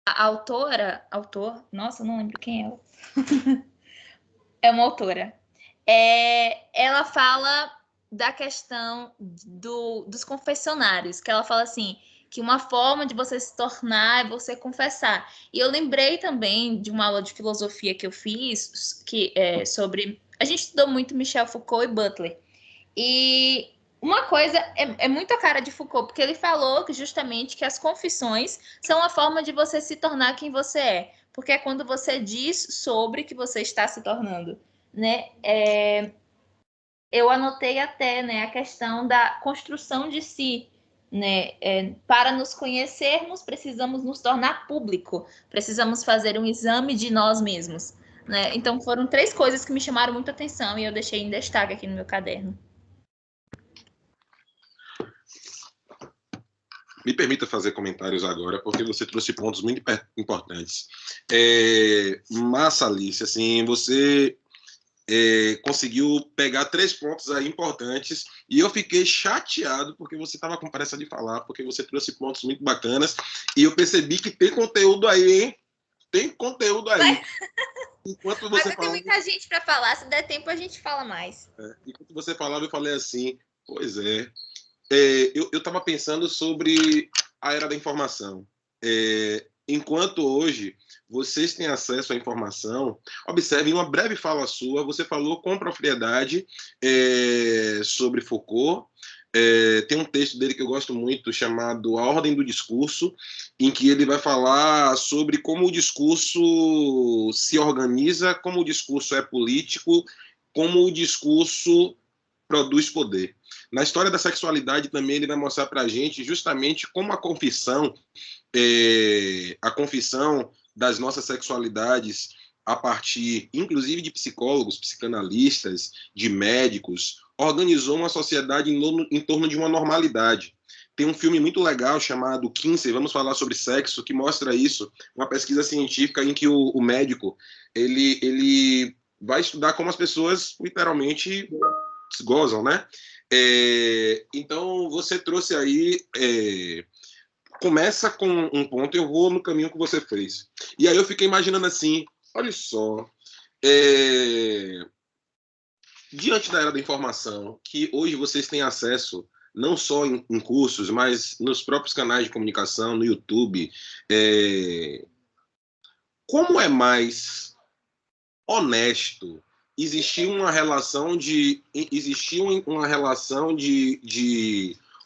A nossa, não lembro quem é ela. É uma autora. Ela fala da questão dos confessionários, que ela fala assim, que uma forma de você se tornar é você confessar. E eu lembrei também de uma aula de filosofia que eu fiz, sobre... A gente estudou muito Michel Foucault e Butler. E uma coisa é muito a cara de Foucault, porque ele falou que justamente que as confissões são a forma de você se tornar quem você é. Porque é quando você diz sobre que você está se tornando, né? Eu anotei até, né, a questão da construção de si, né? Para nos conhecermos, precisamos nos tornar público, precisamos fazer um exame de nós mesmos, né? Então foram 3 coisas que me chamaram muita atenção e eu deixei em destaque aqui no meu caderno. Me permita fazer comentários agora, porque você trouxe pontos muito importantes. Massa, Alice, assim, você conseguiu pegar 3 pontos aí importantes e eu fiquei chateado porque você estava com pressa de falar, porque você trouxe pontos muito bacanas e eu percebi que tem conteúdo aí, hein? Tem conteúdo aí. Enquanto você Mas tem muita gente para falar, se der tempo a gente fala mais. Enquanto você falava, eu falei assim, pois é. Eu estava pensando sobre a era da informação. Enquanto hoje vocês têm acesso à informação, observem uma breve fala sua, você falou com propriedade sobre Foucault. Tem um texto dele que eu gosto muito, chamado A Ordem do Discurso, em que ele vai falar sobre como o discurso se organiza, como o discurso é político, como o discurso produz poder. Na história da sexualidade também ele vai mostrar para a gente justamente como a confissão das nossas sexualidades a partir, inclusive, de psicólogos, psicanalistas, de médicos, organizou uma sociedade em torno de uma normalidade. Tem um filme muito legal chamado Kinsey, Vamos Falar sobre Sexo, que mostra isso, uma pesquisa científica em que o médico ele vai estudar como as pessoas literalmente gozam, né? Então, você trouxe aí... começa com um ponto, eu vou no caminho que você fez. E aí eu fiquei imaginando assim, olha só, diante da era da informação, que hoje vocês têm acesso não só em cursos, mas nos próprios canais de comunicação, no YouTube, como é mais honesto existir uma relação de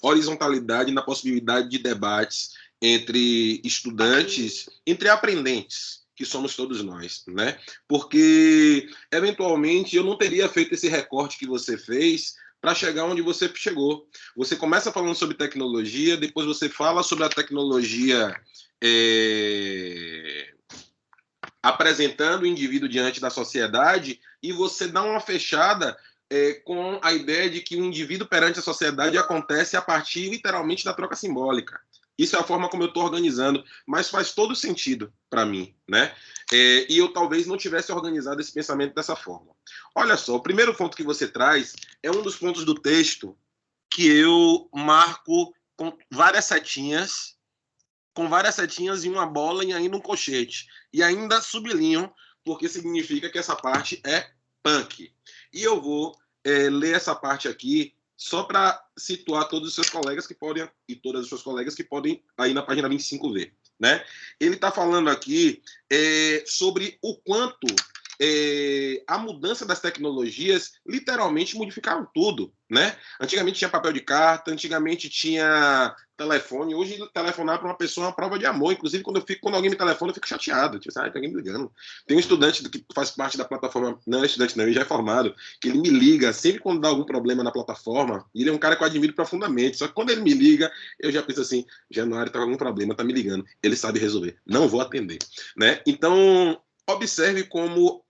horizontalidade na possibilidade de debates entre estudantes, entre aprendentes, que somos todos nós, né? Porque, eventualmente, eu não teria feito esse recorte que você fez para chegar onde você chegou. Você começa falando sobre tecnologia, depois você fala sobre a tecnologia apresentando o indivíduo diante da sociedade e você dá uma fechada com a ideia de que o indivíduo perante a sociedade acontece a partir, literalmente, da troca simbólica. Isso é a forma como eu estou organizando, mas faz todo sentido para mim, né? E eu talvez não tivesse organizado esse pensamento dessa forma. Olha só, o primeiro ponto que você traz é um dos pontos do texto que eu marco com várias setinhas e uma bola e ainda um colchete. E ainda sublinho, porque significa que essa parte é punk. E eu vou ler essa parte aqui só para situar todos os seus colegas que podem, e todas as suas colegas que podem, aí na página 25 ver. Né? Ele está falando aqui sobre o quanto a mudança das tecnologias literalmente modificaram tudo, né? Antigamente tinha papel de carta, antigamente tinha telefone, hoje telefonar para uma pessoa é uma prova de amor, inclusive quando alguém me telefona eu fico chateado, tipo, tem alguém me ligando. Tem um estudante que faz parte da plataforma, não é estudante não, ele já é formado, que ele me liga sempre quando dá algum problema na plataforma, e ele é um cara que eu admiro profundamente, só que quando ele me liga, eu já penso assim, Januário tá com algum problema, tá me ligando, ele sabe resolver, não vou atender, né? Então, observe como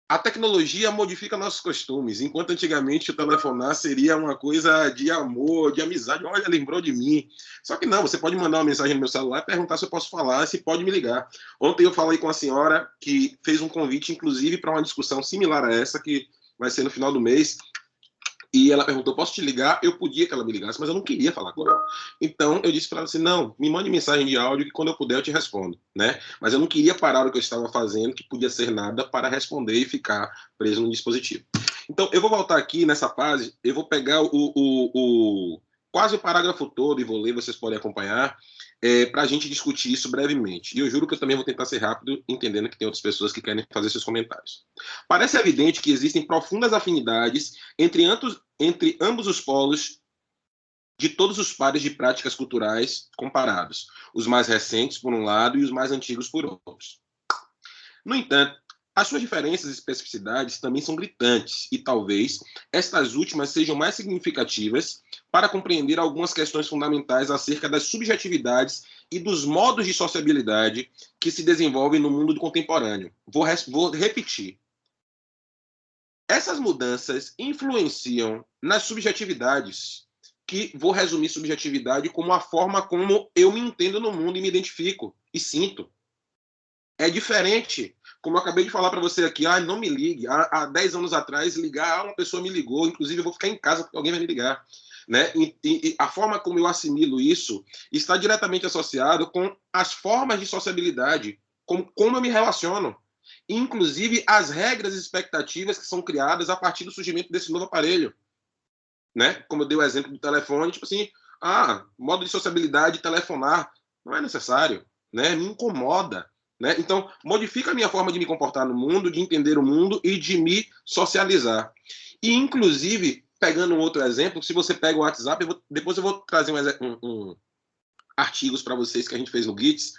a tecnologia modifica nossos costumes, enquanto antigamente o telefonar seria uma coisa de amor, de amizade. Olha, lembrou de mim. Só que não, você pode mandar uma mensagem no meu celular e perguntar se eu posso falar, se pode me ligar. Ontem eu falei com a senhora que fez um convite, inclusive, para uma discussão similar a essa, que vai ser no final do mês, E ela perguntou, posso te ligar? Eu podia que ela me ligasse, mas eu não queria falar com ela. Então, eu disse para ela assim, não, me mande mensagem de áudio que quando eu puder eu te respondo, né? Mas eu não queria parar o que eu estava fazendo, que podia ser nada, para responder e ficar preso no dispositivo. Então, eu vou voltar aqui nessa fase, eu vou pegar quase o parágrafo todo e vou ler, vocês podem acompanhar, para a gente discutir isso brevemente. E eu juro que eu também vou tentar ser rápido, entendendo que tem outras pessoas que querem fazer seus comentários. Parece evidente que existem profundas afinidades entre ambos os polos de todos os pares de práticas culturais comparados, os mais recentes por um lado e os mais antigos por outros. No entanto, as suas diferenças e especificidades também são gritantes, e talvez estas últimas sejam mais significativas para compreender algumas questões fundamentais acerca das subjetividades e dos modos de sociabilidade que se desenvolvem no mundo contemporâneo. Vou repetir. Essas mudanças influenciam nas subjetividades, que vou resumir subjetividade como a forma como eu me entendo no mundo e me identifico e sinto. É diferente, como eu acabei de falar para você aqui, não me ligue. Há 10 anos atrás, ligar, uma pessoa me ligou, inclusive eu vou ficar em casa porque alguém vai me ligar. Né? E a forma como eu assimilo isso está diretamente associado com as formas de sociabilidade, como eu me relaciono. Inclusive as regras e expectativas que são criadas a partir do surgimento desse novo aparelho. Né? Como eu dei o exemplo do telefone, tipo assim, modo de sociabilidade, telefonar, não é necessário, né? Me incomoda. Né? Então, modifica a minha forma de me comportar no mundo, de entender o mundo e de me socializar. E, inclusive, pegando um outro exemplo, se você pega o WhatsApp, depois eu vou trazer artigos para vocês que a gente fez no GITS,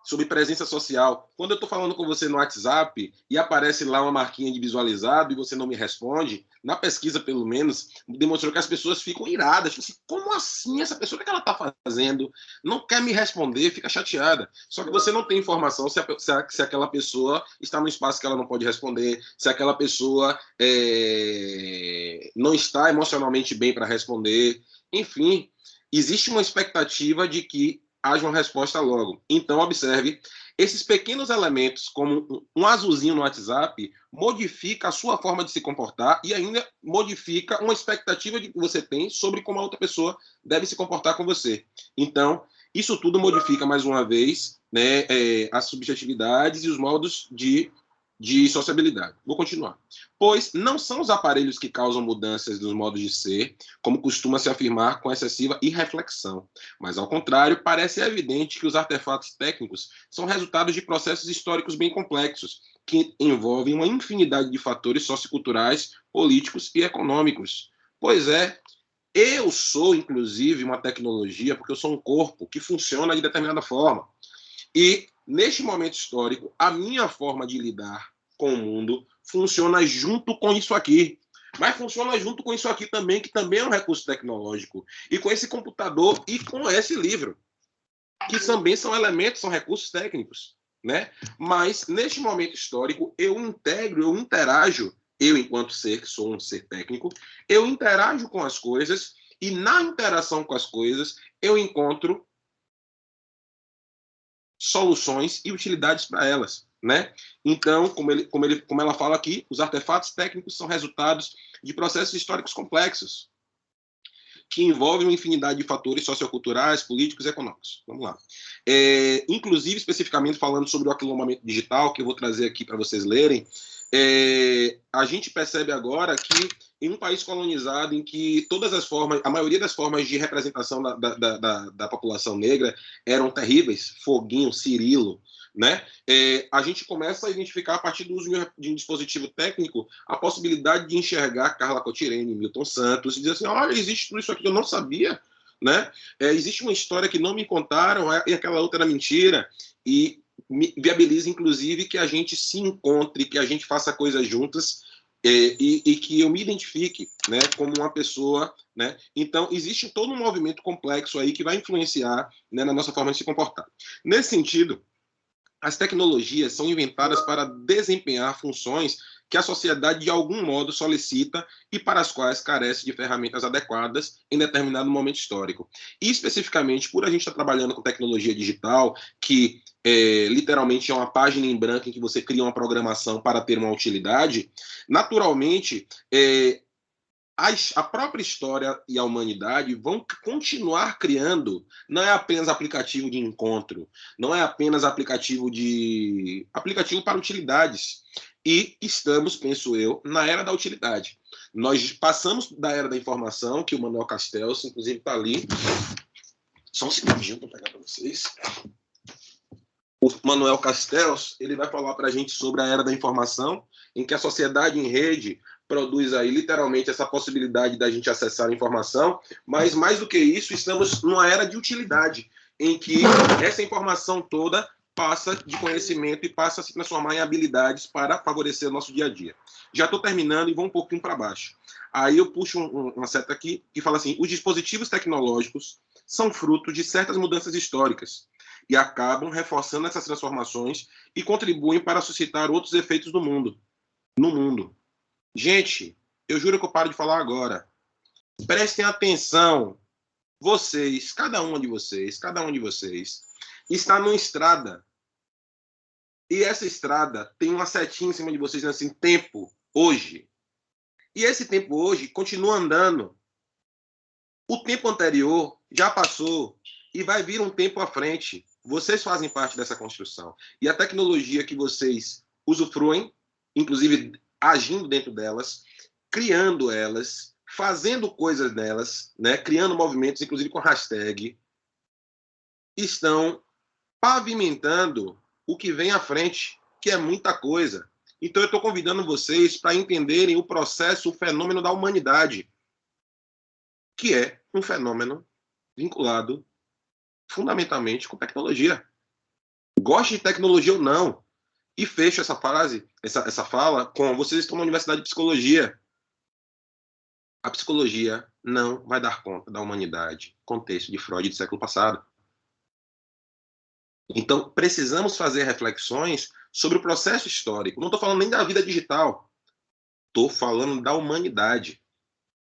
sobre presença social. Quando eu estou falando com você no WhatsApp e aparece lá uma marquinha de visualizado e você não me responde, na pesquisa, pelo menos, demonstrou que as pessoas ficam iradas. Tipo assim, como assim? Essa pessoa, o que ela está fazendo? Não quer me responder, fica chateada. Só que você não tem informação se aquela pessoa está no espaço que ela não pode responder, se aquela pessoa não está emocionalmente bem para responder. Enfim, existe uma expectativa de que haja uma resposta logo. Então, observe, esses pequenos elementos, como um azulzinho no WhatsApp, modifica a sua forma de se comportar e ainda modifica uma expectativa que você tem sobre como a outra pessoa deve se comportar com você. Então, isso tudo modifica, mais uma vez, né, as subjetividades e os modos de sociabilidade. Vou continuar. Pois não são os aparelhos que causam mudanças nos modos de ser, como costuma se afirmar com excessiva irreflexão. Mas, ao contrário, parece evidente que os artefatos técnicos são resultados de processos históricos bem complexos, que envolvem uma infinidade de fatores socioculturais, políticos e econômicos. Pois é, eu sou, inclusive, uma tecnologia, porque eu sou um corpo que funciona de determinada forma. E, neste momento histórico, a minha forma de lidar com o mundo funciona junto com isso aqui. Mas funciona junto com isso aqui também, que também é um recurso tecnológico. E com esse computador e com esse livro, que também são elementos, são recursos técnicos. Né? Mas, neste momento histórico, eu interajo, eu, enquanto ser, que sou um ser técnico, eu interajo com as coisas e, na interação com as coisas, eu encontro soluções e utilidades para elas, né? Então, como ela fala aqui, os artefatos técnicos são resultados de processos históricos complexos que envolvem uma infinidade de fatores socioculturais, políticos e econômicos. Vamos lá. Inclusive, especificamente falando sobre o aquilombamento digital, que eu vou trazer aqui para vocês lerem, a gente percebe agora que em um país colonizado em que a maioria das formas de representação da população negra eram terríveis, Foguinho, Cirilo, né? A gente começa a identificar, a partir do uso de um dispositivo técnico, a possibilidade de enxergar Carla Cotirene, Milton Santos, e dizer assim, olha, existe tudo isso aqui que eu não sabia, né? Existe uma história que não me contaram, e aquela outra era mentira, e viabiliza, inclusive, que a gente se encontre, que a gente faça coisas juntas, e que eu me identifique, né, como uma pessoa, né? Então, existe todo um movimento complexo aí que vai influenciar, né, na nossa forma de se comportar. Nesse sentido, as tecnologias são inventadas para desempenhar funções que a sociedade de algum modo solicita e para as quais carece de ferramentas adequadas em determinado momento histórico. E especificamente por a gente estar trabalhando com tecnologia digital, que literalmente é uma página em branco em que você cria uma programação para ter uma utilidade, naturalmente a própria história e a humanidade vão continuar criando, não é apenas aplicativo de encontro, não é apenas aplicativo para utilidades. E estamos, penso eu, na era da utilidade. Nós passamos da era da informação, que o Manuel Castells, inclusive, está ali. Só um segundinho para pegar para vocês. O Manuel Castells, ele vai falar para a gente sobre a era da informação, em que a sociedade em rede produz aí literalmente essa possibilidade da gente acessar a informação, mas mais do que isso, estamos numa era de utilidade, em que essa informação toda passa de conhecimento e passa a se transformar em habilidades para favorecer o nosso dia a dia. Já estou terminando e vou um pouquinho para baixo. Aí eu puxo uma seta aqui que fala assim: os dispositivos tecnológicos são fruto de certas mudanças históricas e acabam reforçando essas transformações e contribuem para suscitar outros efeitos no mundo. Gente, eu juro que eu paro de falar agora. Prestem atenção. Vocês, cada um de vocês, está numa estrada. E essa estrada tem uma setinha em cima de vocês, assim, tempo, hoje. E esse tempo hoje continua andando. O tempo anterior já passou e vai vir um tempo à frente. Vocês fazem parte dessa construção. E a tecnologia que vocês usufruem, inclusive agindo dentro delas, criando elas, fazendo coisas nelas, né, criando movimentos, inclusive com hashtag, estão pavimentando o que vem à frente, que é muita coisa. Então eu estou convidando vocês para entenderem o processo, o fenômeno da humanidade, que é um fenômeno vinculado fundamentalmente com tecnologia. Goste de tecnologia ou não. E fecho essa frase, essa fala com: vocês estão na Universidade de Psicologia. A psicologia não vai dar conta da humanidade, contexto de Freud do século passado. Então, precisamos fazer reflexões sobre o processo histórico. Não estou falando nem da vida digital. Estou falando da humanidade.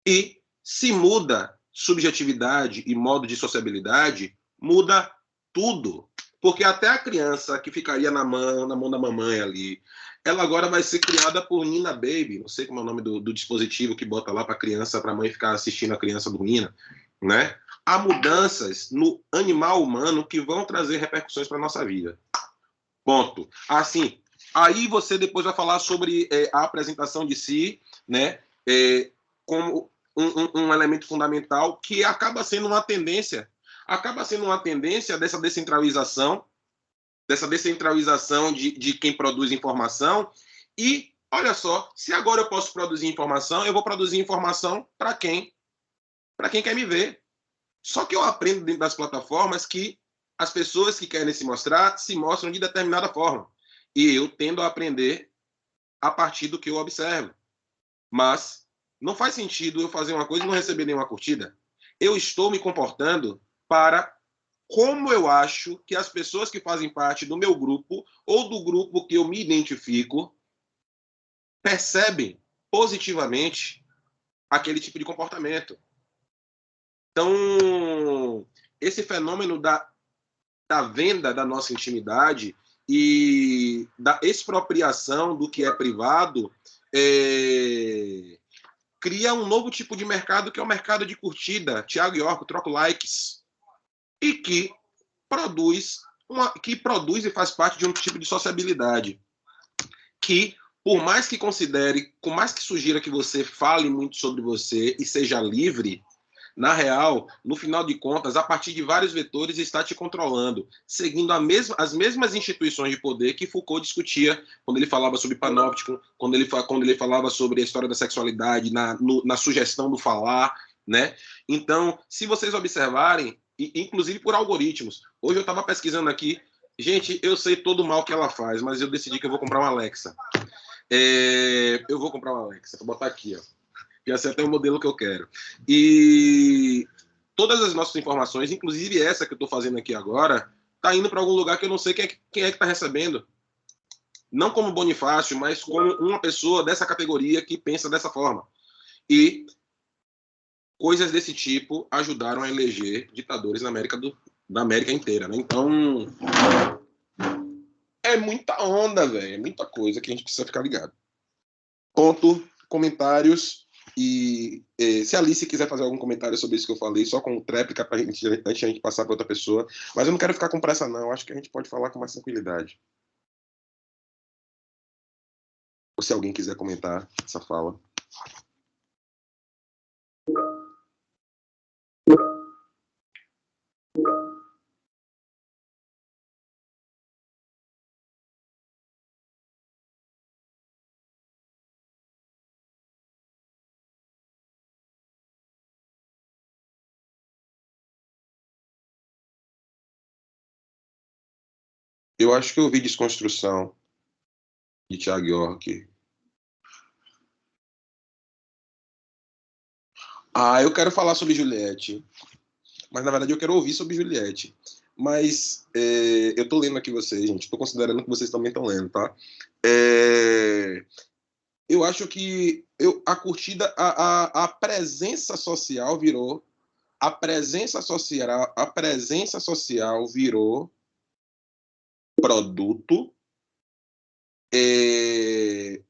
E se muda subjetividade e modo de sociabilidade, muda tudo. Porque até a criança que ficaria na mão da mamãe ali, ela agora vai ser criada por Nina Baby, não sei como é o nome do dispositivo que bota lá para a criança, para a mãe ficar assistindo a criança dormindo, né? Há mudanças no animal humano que vão trazer repercussões para a nossa vida. Ponto. Assim, aí você depois vai falar sobre a apresentação de si, né? Como um elemento fundamental que acaba sendo uma tendência dessa descentralização de quem produz informação. E, olha só, se agora eu posso produzir informação, eu vou produzir informação para quem? Para quem quer me ver. Só que eu aprendo dentro das plataformas que as pessoas que querem se mostram de determinada forma. E eu tendo a aprender a partir do que eu observo. Mas não faz sentido eu fazer uma coisa e não receber nenhuma curtida. Eu estou me comportando para como eu acho que as pessoas que fazem parte do meu grupo ou do grupo que eu me identifico percebem positivamente aquele tipo de comportamento. Então, esse fenômeno da venda da nossa intimidade e da expropriação do que é privado cria um novo tipo de mercado, que é o mercado de curtida. Thiago York, troco likes. E que produz e faz parte de um tipo de sociabilidade que, por mais que sugira que você fale muito sobre você e seja livre, na real, no final de contas, a partir de vários vetores, está te controlando, seguindo as mesmas instituições de poder que Foucault discutia quando ele falava sobre panóptico, quando ele falava sobre a história da sexualidade, na sugestão do falar, né? Então, se vocês observarem, inclusive por algoritmos, hoje eu estava pesquisando aqui, gente, eu sei todo o mal que ela faz, mas eu decidi que eu vou comprar uma Alexa. Eu vou comprar uma Alexa, vou botar aqui, ó. Já sei até o modelo que eu quero. E todas as nossas informações, inclusive essa que eu estou fazendo aqui agora, está indo para algum lugar que eu não sei quem é que está recebendo. Não como Bonifácio, mas como uma pessoa dessa categoria que pensa dessa forma. E coisas desse tipo ajudaram a eleger ditadores na América inteira, né? Então, é muita onda, velho. É muita coisa que a gente precisa ficar ligado. Ponto, comentários. Se a Alice quiser fazer algum comentário sobre isso que eu falei, só com tréplica para antes de a gente passar para outra pessoa. Mas eu não quero ficar com pressa, não. Acho que a gente pode falar com mais tranquilidade. Ou se alguém quiser comentar essa fala. Eu acho que eu ouvi Desconstrução, de Thiago York. Eu quero falar sobre Juliette. Mas, na verdade, eu quero ouvir sobre Juliette. Mas eu estou lendo aqui vocês, gente. Estou considerando que vocês também estão lendo, tá? Eu acho que a curtida, a presença social virou... A presença social virou produto.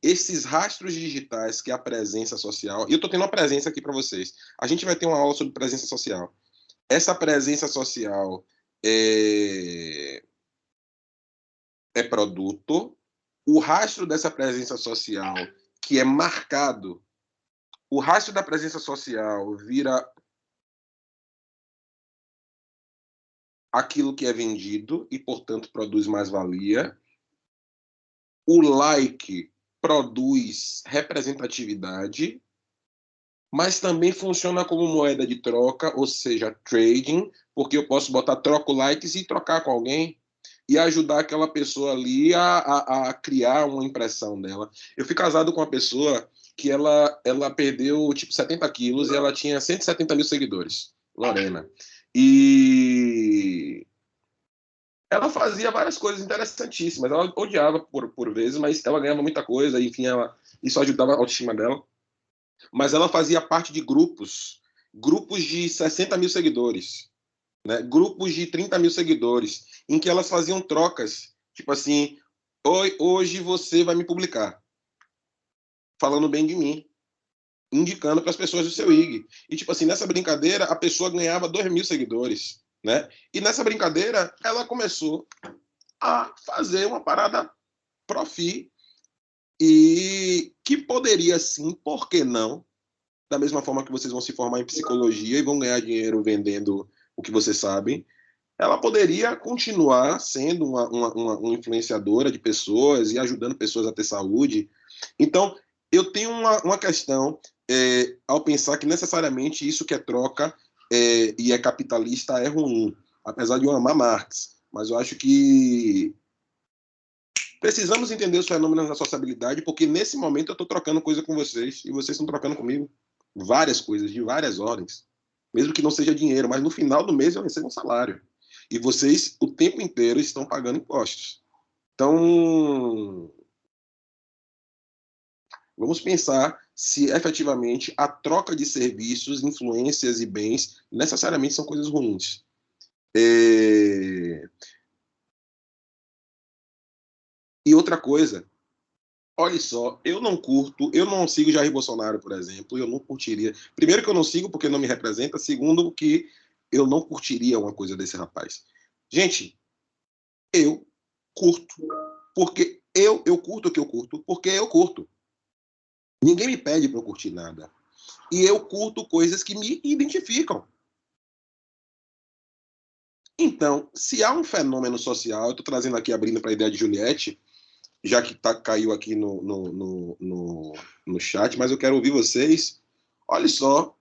Esses rastros digitais que é a presença social... E eu estou tendo uma presença aqui para vocês. A gente vai ter uma aula sobre presença social. Essa presença social é produto. O rastro dessa presença social, que é marcado, o rastro da presença social vira aquilo que é vendido e, portanto, produz mais-valia. O like produz representatividade, mas também funciona como moeda de troca, ou seja, trading, porque eu posso botar troco likes e trocar com alguém e ajudar aquela pessoa ali a criar uma impressão dela. Eu fui casado com uma pessoa que ela perdeu tipo 70 quilos e ela tinha 170 mil seguidores, Lorena. E ela fazia várias coisas interessantíssimas. Ela odiava por vezes, mas ela ganhava muita coisa, enfim, isso ajudava a autoestima dela. Mas ela fazia parte de grupos de 60 mil seguidores, né? Grupos de 30 mil seguidores, em que elas faziam trocas, tipo assim, hoje você vai me publicar, falando bem de mim, indicando para as pessoas do seu IG. E, tipo assim, nessa brincadeira, a pessoa ganhava 2 mil seguidores, né? E nessa brincadeira, ela começou a fazer uma parada profi, e que poderia sim, por que não, da mesma forma que vocês vão se formar em psicologia e vão ganhar dinheiro vendendo o que vocês sabem, ela poderia continuar sendo uma influenciadora de pessoas e ajudando pessoas a ter saúde. Então, eu tenho uma questão ao pensar que necessariamente isso que é troca e é capitalista é ruim, apesar de eu amar Marx. Mas eu acho que precisamos entender os fenômenos da sociabilidade, porque nesse momento eu estou trocando coisa com vocês e vocês estão trocando comigo. Várias coisas, de várias ordens. Mesmo que não seja dinheiro, mas no final do mês eu recebo um salário. E vocês, o tempo inteiro, estão pagando impostos. Então, vamos pensar se efetivamente a troca de serviços, influências e bens necessariamente são coisas ruins. E outra coisa, olha só, eu não sigo Jair Bolsonaro, por exemplo, eu não curtiria. Primeiro que eu não sigo porque não me representa, segundo que eu não curtiria uma coisa desse rapaz. Gente, eu curto, porque eu curto o que eu curto, porque eu curto. Ninguém me pede para eu curtir nada. E eu curto coisas que me identificam. Então, se há um fenômeno social, eu estou trazendo aqui, abrindo para a ideia de Juliette, já que caiu aqui no chat, mas eu quero ouvir vocês. Olha só,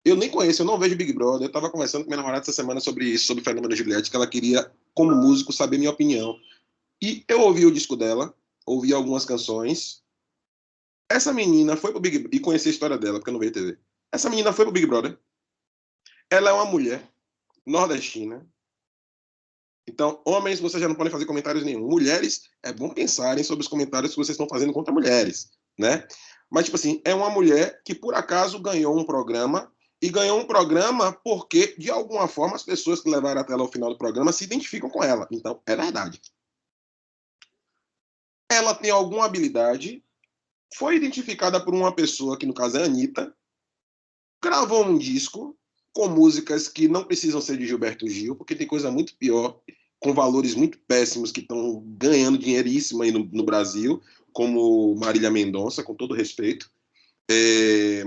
eu nem conheço, eu não vejo Big Brother. Eu estava conversando com minha namorada essa semana sobre isso, sobre o fenômeno Juliette, que ela queria, como músico, saber minha opinião. E eu ouvi o disco dela, ouvi algumas canções. Essa menina foi pro Big Brother, e conheci a história dela, porque eu não vejo TV. Essa menina foi pro Big Brother. Ela é uma mulher nordestina. Então, homens, vocês já não podem fazer comentários nenhum. Mulheres, é bom pensarem sobre os comentários que vocês estão fazendo contra mulheres, né? Mas, tipo assim, é uma mulher que, por acaso, ganhou um programa, e ganhou um programa porque, de alguma forma, as pessoas que levaram até ela ao final do programa se identificam com ela. Então, é verdade. Ela tem alguma habilidade, foi identificada por uma pessoa, que no caso é a Anitta, gravou um disco com músicas que não precisam ser de Gilberto Gil, porque tem coisa muito pior, com valores muito péssimos, que estão ganhando dinheiríssimo aí no Brasil, como Marília Mendonça, com todo respeito,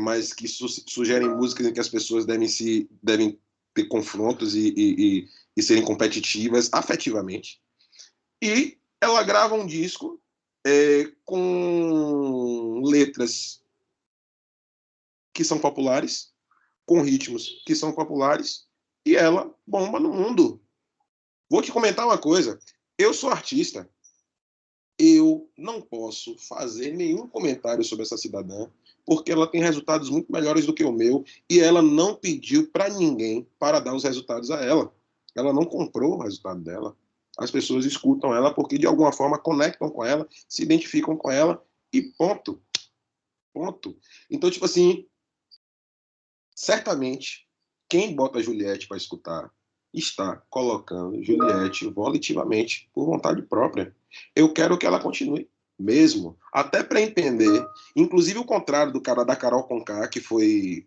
mas que sugerem músicas em que as pessoas devem ter confrontos e serem competitivas afetivamente. E ela grava um disco com letras que são populares, com ritmos que são populares, e ela bomba no mundo. Vou te comentar uma coisa. Eu sou artista. Eu não posso fazer nenhum comentário sobre essa cidadã, porque ela tem resultados muito melhores do que o meu, e ela não pediu para ninguém para dar os resultados a ela. Ela não comprou o resultado dela. As pessoas escutam ela porque, de alguma forma, conectam com ela, se identificam com ela, e ponto. Ponto. Então, tipo assim, certamente, quem bota a Juliette para escutar está colocando Juliette volitivamente, por vontade própria. Eu quero que ela continue mesmo, até para entender, inclusive o contrário do cara da Carol Conká, que foi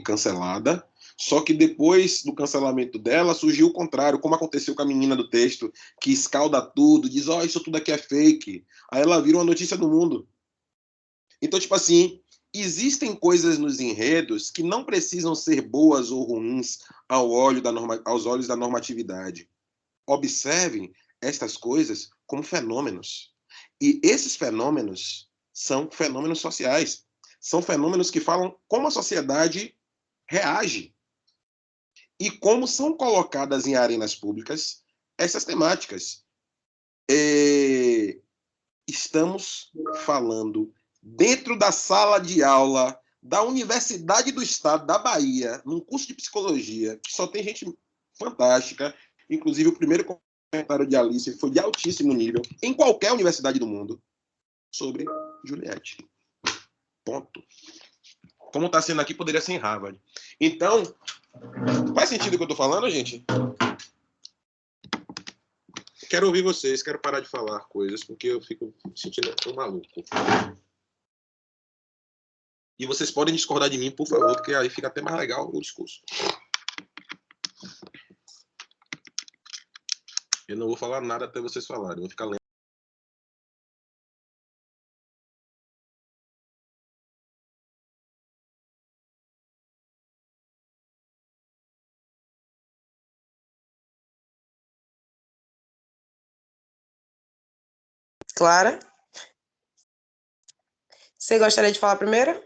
cancelada, só que depois do cancelamento dela surgiu o contrário, como aconteceu com a menina do texto, que escalda tudo, diz, ó, isso tudo aqui é fake. Aí ela vira uma notícia do mundo. Então, tipo assim, existem coisas nos enredos que não precisam ser boas ou ruins aos olhos da normatividade. Observem estas coisas como fenômenos. E esses fenômenos são fenômenos sociais. São fenômenos que falam como a sociedade reage e como são colocadas em arenas públicas essas temáticas. Estamos falando dentro da sala de aula da Universidade do Estado da Bahia, num curso de psicologia, que só tem gente fantástica, inclusive o primeiro comentário de Alice foi de altíssimo nível, em qualquer universidade do mundo, sobre Juliette. Ponto. Como está sendo aqui, poderia ser em Harvard. Então, faz sentido o que eu estou falando, gente? Quero ouvir vocês, quero parar de falar coisas, porque eu fico me sentindo um maluco. E vocês podem discordar de mim, por favor, porque aí fica até mais legal o discurso. Eu não vou falar nada até vocês falarem, eu vou ficar lendo. Clara? Você gostaria de falar primeiro?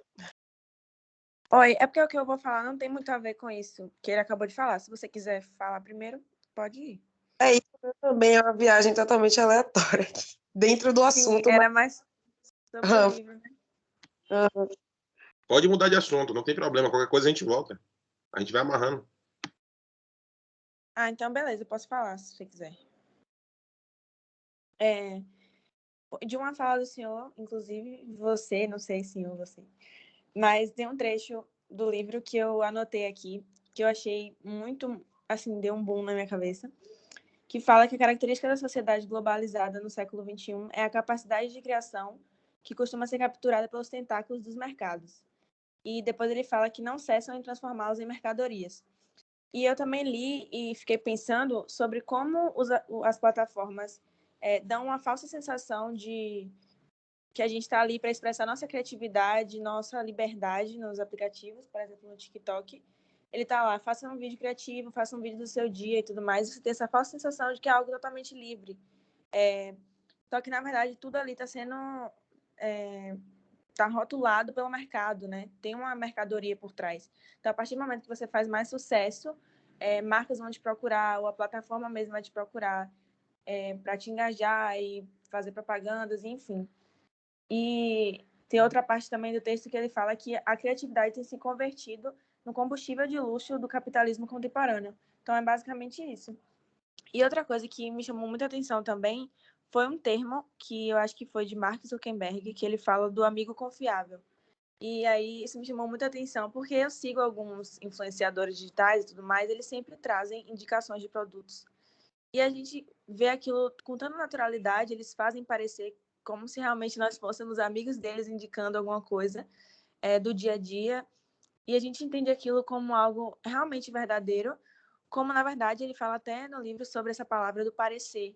Oi, é porque o que eu vou falar não tem muito a ver com isso que ele acabou de falar. Se você quiser falar primeiro, pode ir. É isso, também é uma viagem totalmente aleatória dentro do assunto. Sim, era mais sobre o livro, né? Pode mudar de assunto, não tem problema. Qualquer coisa a gente volta. A gente vai amarrando. Ah, então beleza, eu posso falar, se você quiser. De uma fala do senhor, inclusive, você, não sei, senhor, você, mas tem um trecho do livro que eu anotei aqui, que eu achei muito, assim, deu um boom na minha cabeça, que fala que a característica da sociedade globalizada no século XXI é a capacidade de criação que costuma ser capturada pelos tentáculos dos mercados. E depois ele fala que não cessam em transformá-los em mercadorias. E eu também li e fiquei pensando sobre como as plataformas dão uma falsa sensação de que a gente está ali para expressar nossa criatividade, nossa liberdade nos aplicativos, por exemplo, no TikTok. Ele está lá, faça um vídeo criativo, faça um vídeo do seu dia e tudo mais. Você tem essa falsa sensação de que é algo totalmente livre. Só que, na verdade, tudo ali está sendo... Está rotulado pelo mercado, né? Tem uma mercadoria por trás. Então, a partir do momento que você faz mais sucesso, marcas vão te procurar, ou a plataforma mesmo vai te procurar para te engajar e fazer propagandas, enfim. E tem outra parte também do texto que ele fala que a criatividade tem se convertido no combustível de luxo do capitalismo contemporâneo. Então, é basicamente isso. E outra coisa que me chamou muita atenção também foi um termo que eu acho que foi de Mark Zuckerberg, que ele fala do amigo confiável. E aí isso me chamou muita atenção, porque eu sigo alguns influenciadores digitais e tudo mais, eles sempre trazem indicações de produtos. E a gente vê aquilo com tanta naturalidade, eles fazem parecer como se realmente nós fôssemos amigos deles indicando alguma coisa do dia a dia, e a gente entende aquilo como algo realmente verdadeiro, como, na verdade, ele fala até no livro sobre essa palavra do parecer.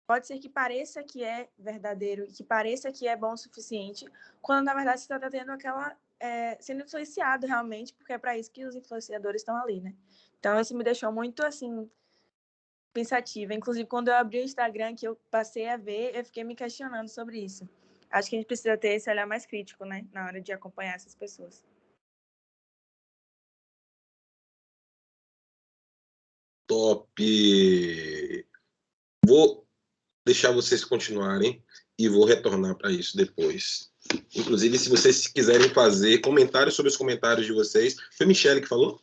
Pode ser que pareça que é verdadeiro, que pareça que é bom o suficiente, quando, na verdade, você está tendo aquela... sendo influenciado realmente, porque é para isso que os influenciadores estão ali, né? Então, isso me deixou muito, assim, pensativa. Inclusive, quando eu abri o Instagram, que eu passei a ver, eu fiquei me questionando sobre isso. Acho que a gente precisa ter esse olhar mais crítico, né? Na hora de acompanhar essas pessoas. Top! Vou deixar vocês continuarem e vou retornar para isso depois. Inclusive, se vocês quiserem fazer comentários sobre os comentários de vocês... Foi Michele que falou?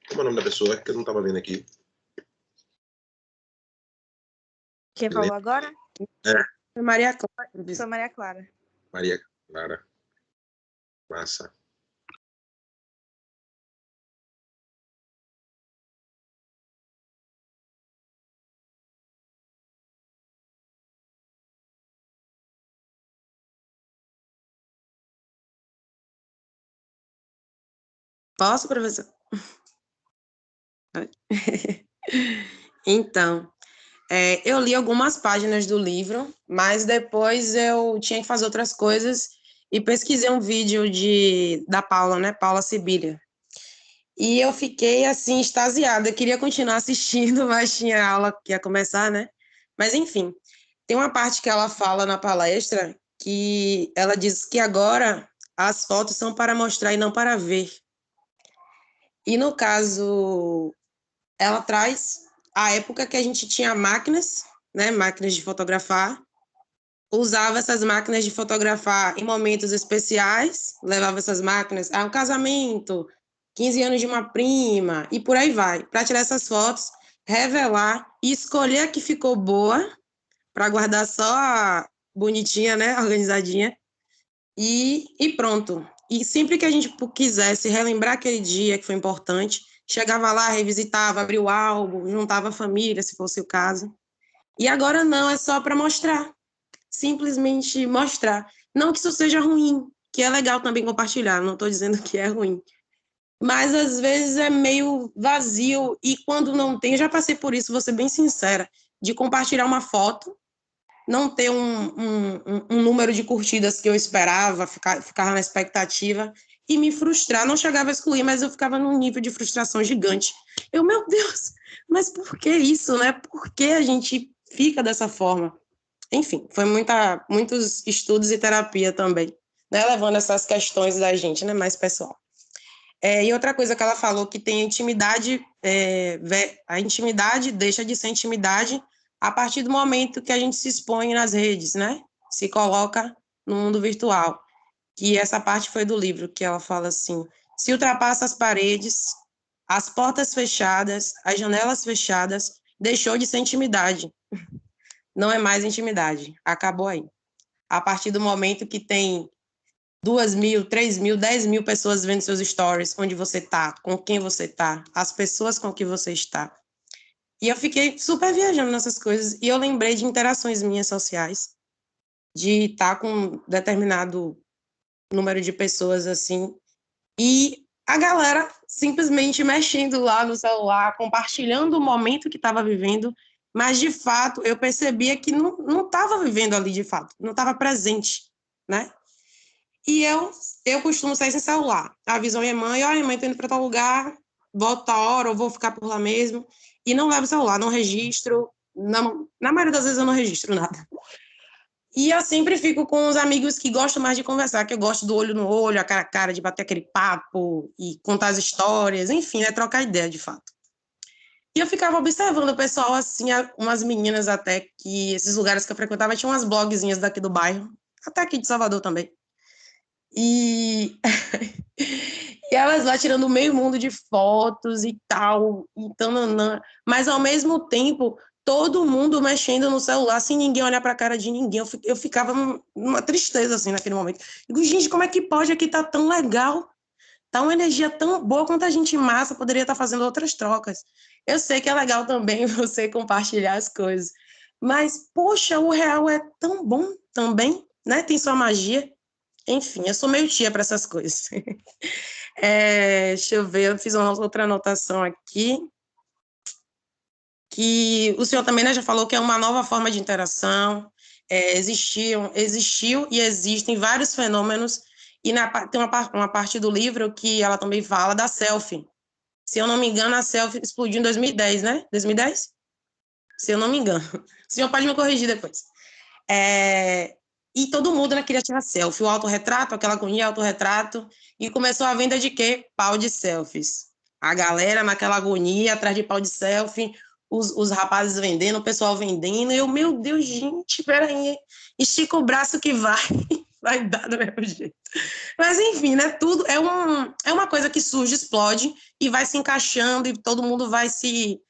Como é o nome da pessoa? Que eu não estava vendo aqui. Quem falou agora? Foi Maria Clara. Foi Maria Clara. Maria Clara. Massa. Posso, professor? Então, eu li algumas páginas do livro, mas depois eu tinha que fazer outras coisas e pesquisei um vídeo da Paula, né? Paula Sibilia. E eu fiquei, assim, extasiada. Eu queria continuar assistindo, mas tinha aula que ia começar, né? Mas, enfim, tem uma parte que ela fala na palestra que ela diz que agora as fotos são para mostrar e não para ver. E, no caso, ela traz a época que a gente tinha máquinas, né? Máquinas de fotografar. Usava essas máquinas de fotografar em momentos especiais, levava essas máquinas a um casamento, 15 anos de uma prima, e por aí vai, para tirar essas fotos, revelar e escolher a que ficou boa, para guardar só a bonitinha, né, organizadinha, e pronto. E sempre que a gente quisesse relembrar aquele dia que foi importante, chegava lá, revisitava, abria o álbum, juntava a família, se fosse o caso. E agora não, é só para mostrar. Simplesmente mostrar. Não que isso seja ruim, que é legal também compartilhar, não estou dizendo que é ruim. Mas às vezes é meio vazio, e quando não tem, eu já passei por isso, vou ser bem sincera, de compartilhar uma foto, não ter um número de curtidas que eu esperava, ficava na expectativa, e me frustrar. Não chegava a excluir, mas eu ficava num nível de frustração gigante. Meu Deus, mas por que isso, né? Por que a gente fica dessa forma? Enfim, foi muitos estudos e terapia também, né, levando essas questões da gente, né, mais pessoal. E outra coisa que ela falou, que tem intimidade, a intimidade deixa de ser intimidade a partir do momento que a gente se expõe nas redes, né, se coloca no mundo virtual. Que essa parte foi do livro, que ela fala assim: se ultrapassa as paredes, as portas fechadas, as janelas fechadas, deixou de ser intimidade. Não é mais intimidade, acabou aí. A partir do momento que tem 2.000, 3.000, 10.000 pessoas vendo seus stories, onde você está, com quem você está, as pessoas com que você está. E eu fiquei super viajando nessas coisas, e eu lembrei de interações minhas sociais, de estar com um determinado número de pessoas assim, e a galera simplesmente mexendo lá no celular, compartilhando o momento que estava vivendo, mas, de fato, eu percebia que não estava vivendo ali, de fato, não estava presente, né? E eu costumo sair sem celular. Aviso a minha mãe: olha, mãe, tô indo para tal lugar, volto a hora, ou vou ficar por lá mesmo, e não levo o celular, não registro, na maioria das vezes eu não registro nada. E eu sempre fico com os amigos que gostam mais de conversar, que eu gosto do olho no olho, a cara a cara, de bater aquele papo e contar as histórias, enfim, é trocar ideia, de fato. E eu ficava observando o pessoal, assim, umas meninas até, que esses lugares que eu frequentava tinham umas blogzinhas daqui do bairro, até aqui de Salvador também. E, e elas lá tirando meio mundo de fotos e tal, e tananã, mas ao mesmo tempo todo mundo mexendo no celular sem ninguém olhar para a cara de ninguém. Eu ficava numa tristeza assim naquele momento. Digo, gente, como é que pode? Aqui tá tão legal, tá uma energia tão boa, quanto a gente massa poderia estar fazendo outras trocas. Eu sei que é legal também você compartilhar as coisas, Mas, poxa, o real é tão bom também, né? Tem sua magia. Enfim, eu sou meio tia para essas coisas. Deixa eu ver, eu fiz uma outra anotação aqui, que o senhor também, né, já falou que é uma nova forma de interação, existiu e existem vários fenômenos, e tem uma parte do livro que ela também fala da selfie. Se eu não me engano, a selfie explodiu em 2010, né? 2010? Se eu não me engano. O senhor pode me corrigir depois. E todo mundo, né, queria tirar selfie. O autorretrato, aquela agonia, autorretrato. E começou a venda de quê? Pau de selfies. A galera naquela agonia, atrás de pau de selfie, os rapazes vendendo, o pessoal vendendo. E eu, meu Deus, gente, peraí. Estica o braço que vai. Vai dar do mesmo jeito. Mas, enfim, né? Tudo é uma coisa que surge, explode e vai se encaixando e todo mundo vai se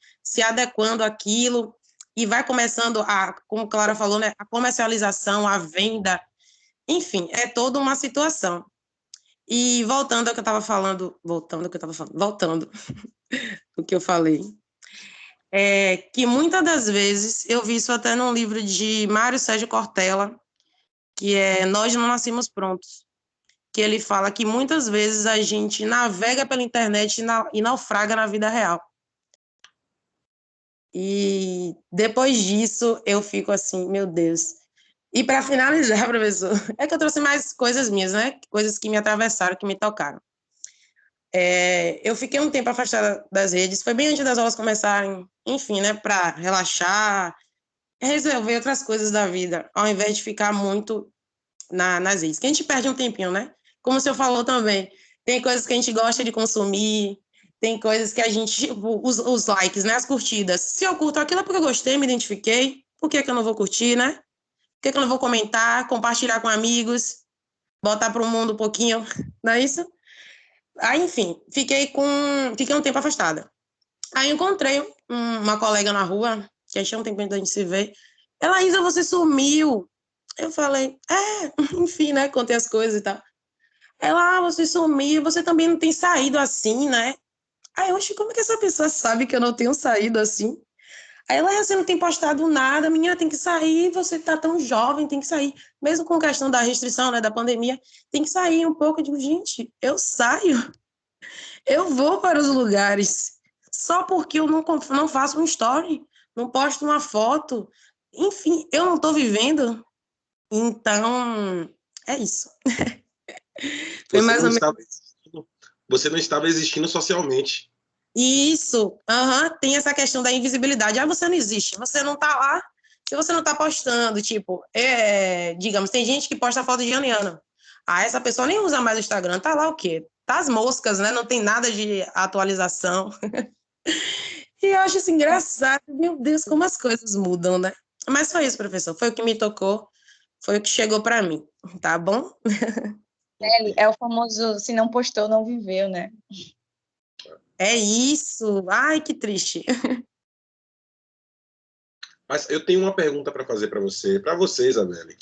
adequando àquilo e vai começando como a Clara falou, né? A comercialização, a venda, enfim, é toda uma situação. E voltando ao que eu estava falando, voltando o que eu falei, que muitas das vezes, eu vi isso até num livro de Mário Sérgio Cortella, que é Nós Não Nascemos Prontos, que ele fala que muitas vezes a gente navega pela internet e naufraga na vida real. E depois disso, eu fico assim, meu Deus. E para finalizar, professor, é que eu trouxe mais coisas minhas, né? Coisas que me atravessaram, que me tocaram. Eu fiquei um tempo afastada das redes, foi bem antes das aulas começarem, enfim, né? Para relaxar, resolver outras coisas da vida, ao invés de ficar muito nas redes. Que a gente perde um tempinho, né? Como o senhor falou também, tem coisas que a gente gosta de consumir, tem coisas que a gente, tipo, os likes, né? As curtidas. Se eu curto aquilo é porque eu gostei, me identifiquei, por que eu não vou curtir, né? Por que eu não vou comentar, compartilhar com amigos, botar para o mundo um pouquinho, não é isso? Aí, enfim, fiquei um tempo afastada. Aí encontrei uma colega na rua, que tinha um tempo da gente se ver. Ela, Isa, você sumiu. Eu falei, enfim, né? Contei as coisas e tal. Ela, você sumiu, você também não tem saído assim, né? Aí eu acho, como é que essa pessoa sabe que eu não tenho saído assim? Aí ela, você não tem postado nada, menina, tem que sair, você tá tão jovem, tem que sair. Mesmo com questão da restrição, né, da pandemia, tem que sair um pouco. Eu digo, gente, eu saio, eu vou para os lugares, só porque eu não faço um story, não posto uma foto. Enfim, eu não estou vivendo. Então, é isso. Foi Você mais não ou menos. estava existindo, você não estava existindo socialmente. Isso, tem essa questão da invisibilidade. Você não existe, você não tá lá, se você não tá postando, tipo, digamos, tem gente que posta foto de ano em ano. Essa pessoa nem usa mais o Instagram, tá lá o quê? Tá as moscas, né? Não tem nada de atualização. E eu acho assim, engraçado, meu Deus, como as coisas mudam, né? Mas foi isso, professor, foi o que me tocou, foi o que chegou para mim, tá bom? É o famoso, se não postou, não viveu, né? É isso, ai, que triste. Mas eu tenho uma pergunta para fazer para você, Isabelle.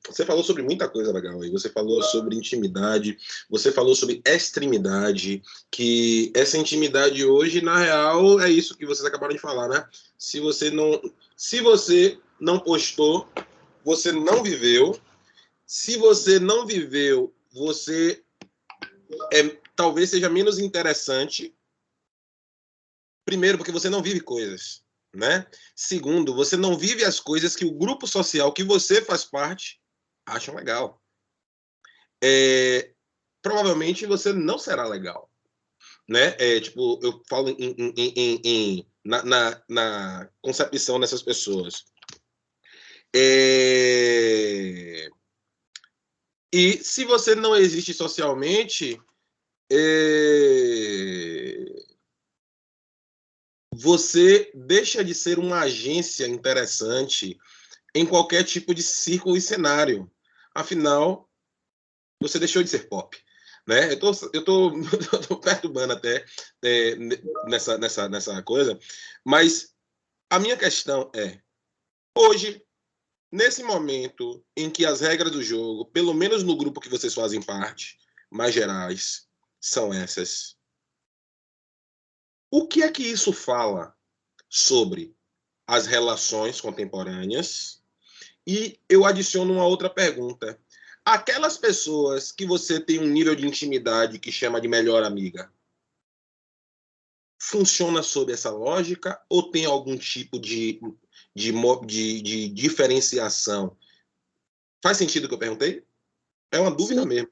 Você falou sobre muita coisa legal aí. Você falou sobre intimidade, você falou sobre extremidade, que essa intimidade hoje, na real, é isso que vocês acabaram de falar, né? Se você não postou, você não viveu. Se você não viveu, você talvez seja menos interessante. Primeiro, porque você não vive coisas, né? Segundo, você não vive as coisas que o grupo social que você faz parte acham legal. Provavelmente você não será legal, né? Tipo, eu falo na concepção dessas pessoas. E se você não existe socialmente, você deixa de ser uma agência interessante em qualquer tipo de círculo e cenário. Afinal, você deixou de ser pop. Né? Eu tô perturbando até nessa coisa, mas a minha questão é, hoje, nesse momento em que as regras do jogo, pelo menos no grupo que vocês fazem parte, mais gerais, são essas, o que é que isso fala sobre as relações contemporâneas. E eu adiciono uma outra pergunta. Aquelas pessoas que você tem um nível de intimidade que chama de melhor amiga, funciona sob essa lógica ou tem algum tipo de diferenciação? Faz sentido o que eu perguntei? É uma dúvida Sim. mesmo.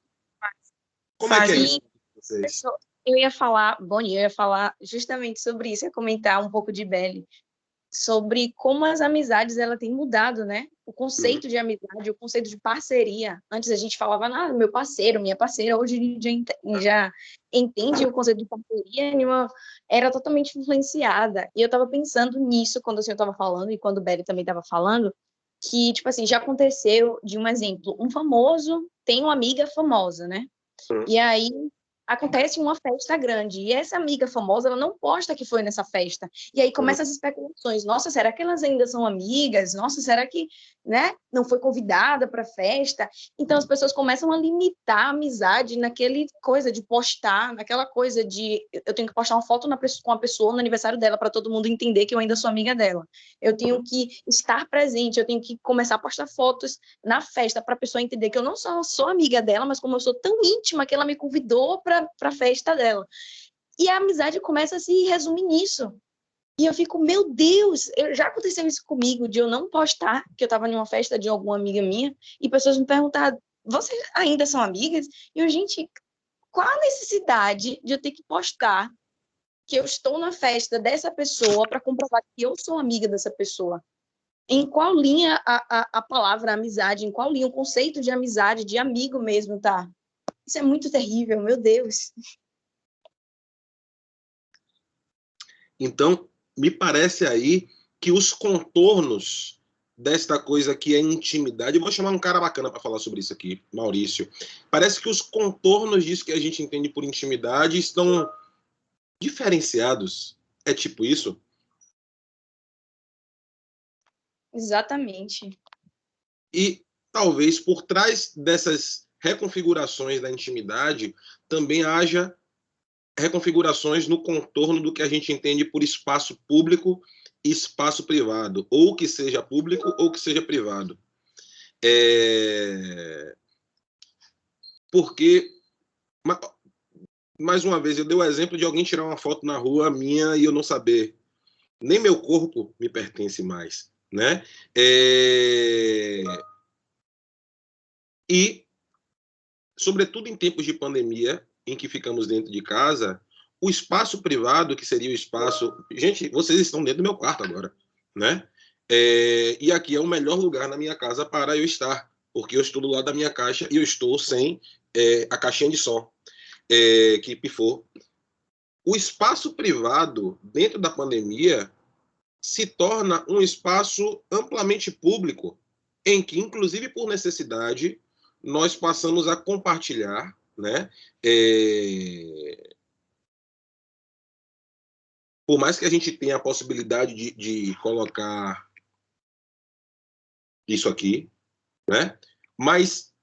Como é que é isso pra vocês? Eu ia falar, Boni, eu ia falar justamente sobre isso, ia comentar um pouco de Belly, sobre como as amizades ela tem mudado, né? O conceito de amizade, o conceito de parceria. Antes a gente falava, meu parceiro, minha parceira. Hoje a gente já entende o conceito de parceria em uma era totalmente influenciada. E eu estava pensando nisso quando o senhor estava falando e quando o Belly também estava falando, que, tipo assim, já aconteceu de um exemplo. Um famoso tem uma amiga famosa, né? E aí acontece uma festa grande e essa amiga famosa ela não posta que foi nessa festa e aí começam as especulações. Nossa, será que elas ainda são amigas? Nossa, será que, né, não foi convidada para a festa? Então as pessoas começam a limitar a amizade naquele coisa de postar, naquela coisa de eu tenho que postar uma foto com a pessoa no aniversário dela para todo mundo entender que eu ainda sou amiga dela. Eu tenho que estar presente, eu tenho que começar a postar fotos na festa para a pessoa entender que eu não só sou amiga dela, mas como eu sou tão íntima que ela me convidou para a festa dela. E a amizade começa a se resumir nisso. E eu fico, meu Deus, já aconteceu isso comigo, de eu não postar que eu estava em uma festa de alguma amiga minha, e pessoas me perguntaram, vocês ainda são amigas? E eu, gente, qual a necessidade de eu ter que postar que eu estou na festa dessa pessoa para comprovar que eu sou amiga dessa pessoa? Em qual linha a palavra amizade, em qual linha o conceito de amizade, de amigo mesmo, tá? Isso é muito terrível, meu Deus. Então, me parece aí que os contornos desta coisa que é intimidade, eu vou chamar um cara bacana para falar sobre isso aqui, Maurício. Parece que os contornos disso que a gente entende por intimidade estão diferenciados. É tipo isso? Exatamente. E talvez por trás dessas reconfigurações da intimidade também haja reconfigurações no contorno do que a gente entende por espaço público e espaço privado, ou que seja público ou que seja privado. Porque, mais uma vez, eu dei o exemplo de alguém tirar uma foto na rua minha e eu não saber. Nem meu corpo me pertence mais, né? E, sobretudo em tempos de pandemia, em que ficamos dentro de casa, o espaço privado, que seria o espaço... Gente, vocês estão dentro do meu quarto agora, né? E aqui é o melhor lugar na minha casa para eu estar, porque eu estou do lado da minha caixa e eu estou sem a caixinha de som que pifou. O espaço privado, dentro da pandemia, se torna um espaço amplamente público, em que, inclusive por necessidade, nós passamos a compartilhar, né? Por mais que a gente tenha a possibilidade de colocar isso aqui, né? Mas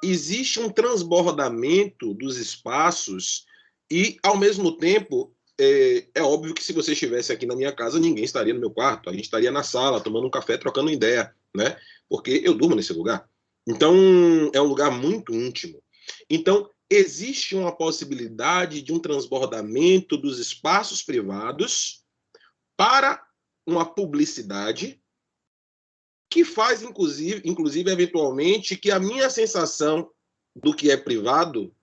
existe um transbordamento dos espaços e, ao mesmo tempo, é óbvio que se você estivesse aqui na minha casa, ninguém estaria no meu quarto, a gente estaria na sala, tomando um café, trocando ideia, né? Porque eu durmo nesse lugar. Então, é um lugar muito íntimo. Então, existe uma possibilidade de um transbordamento dos espaços privados para uma publicidade que faz, inclusive, eventualmente, que a minha sensação do que é privado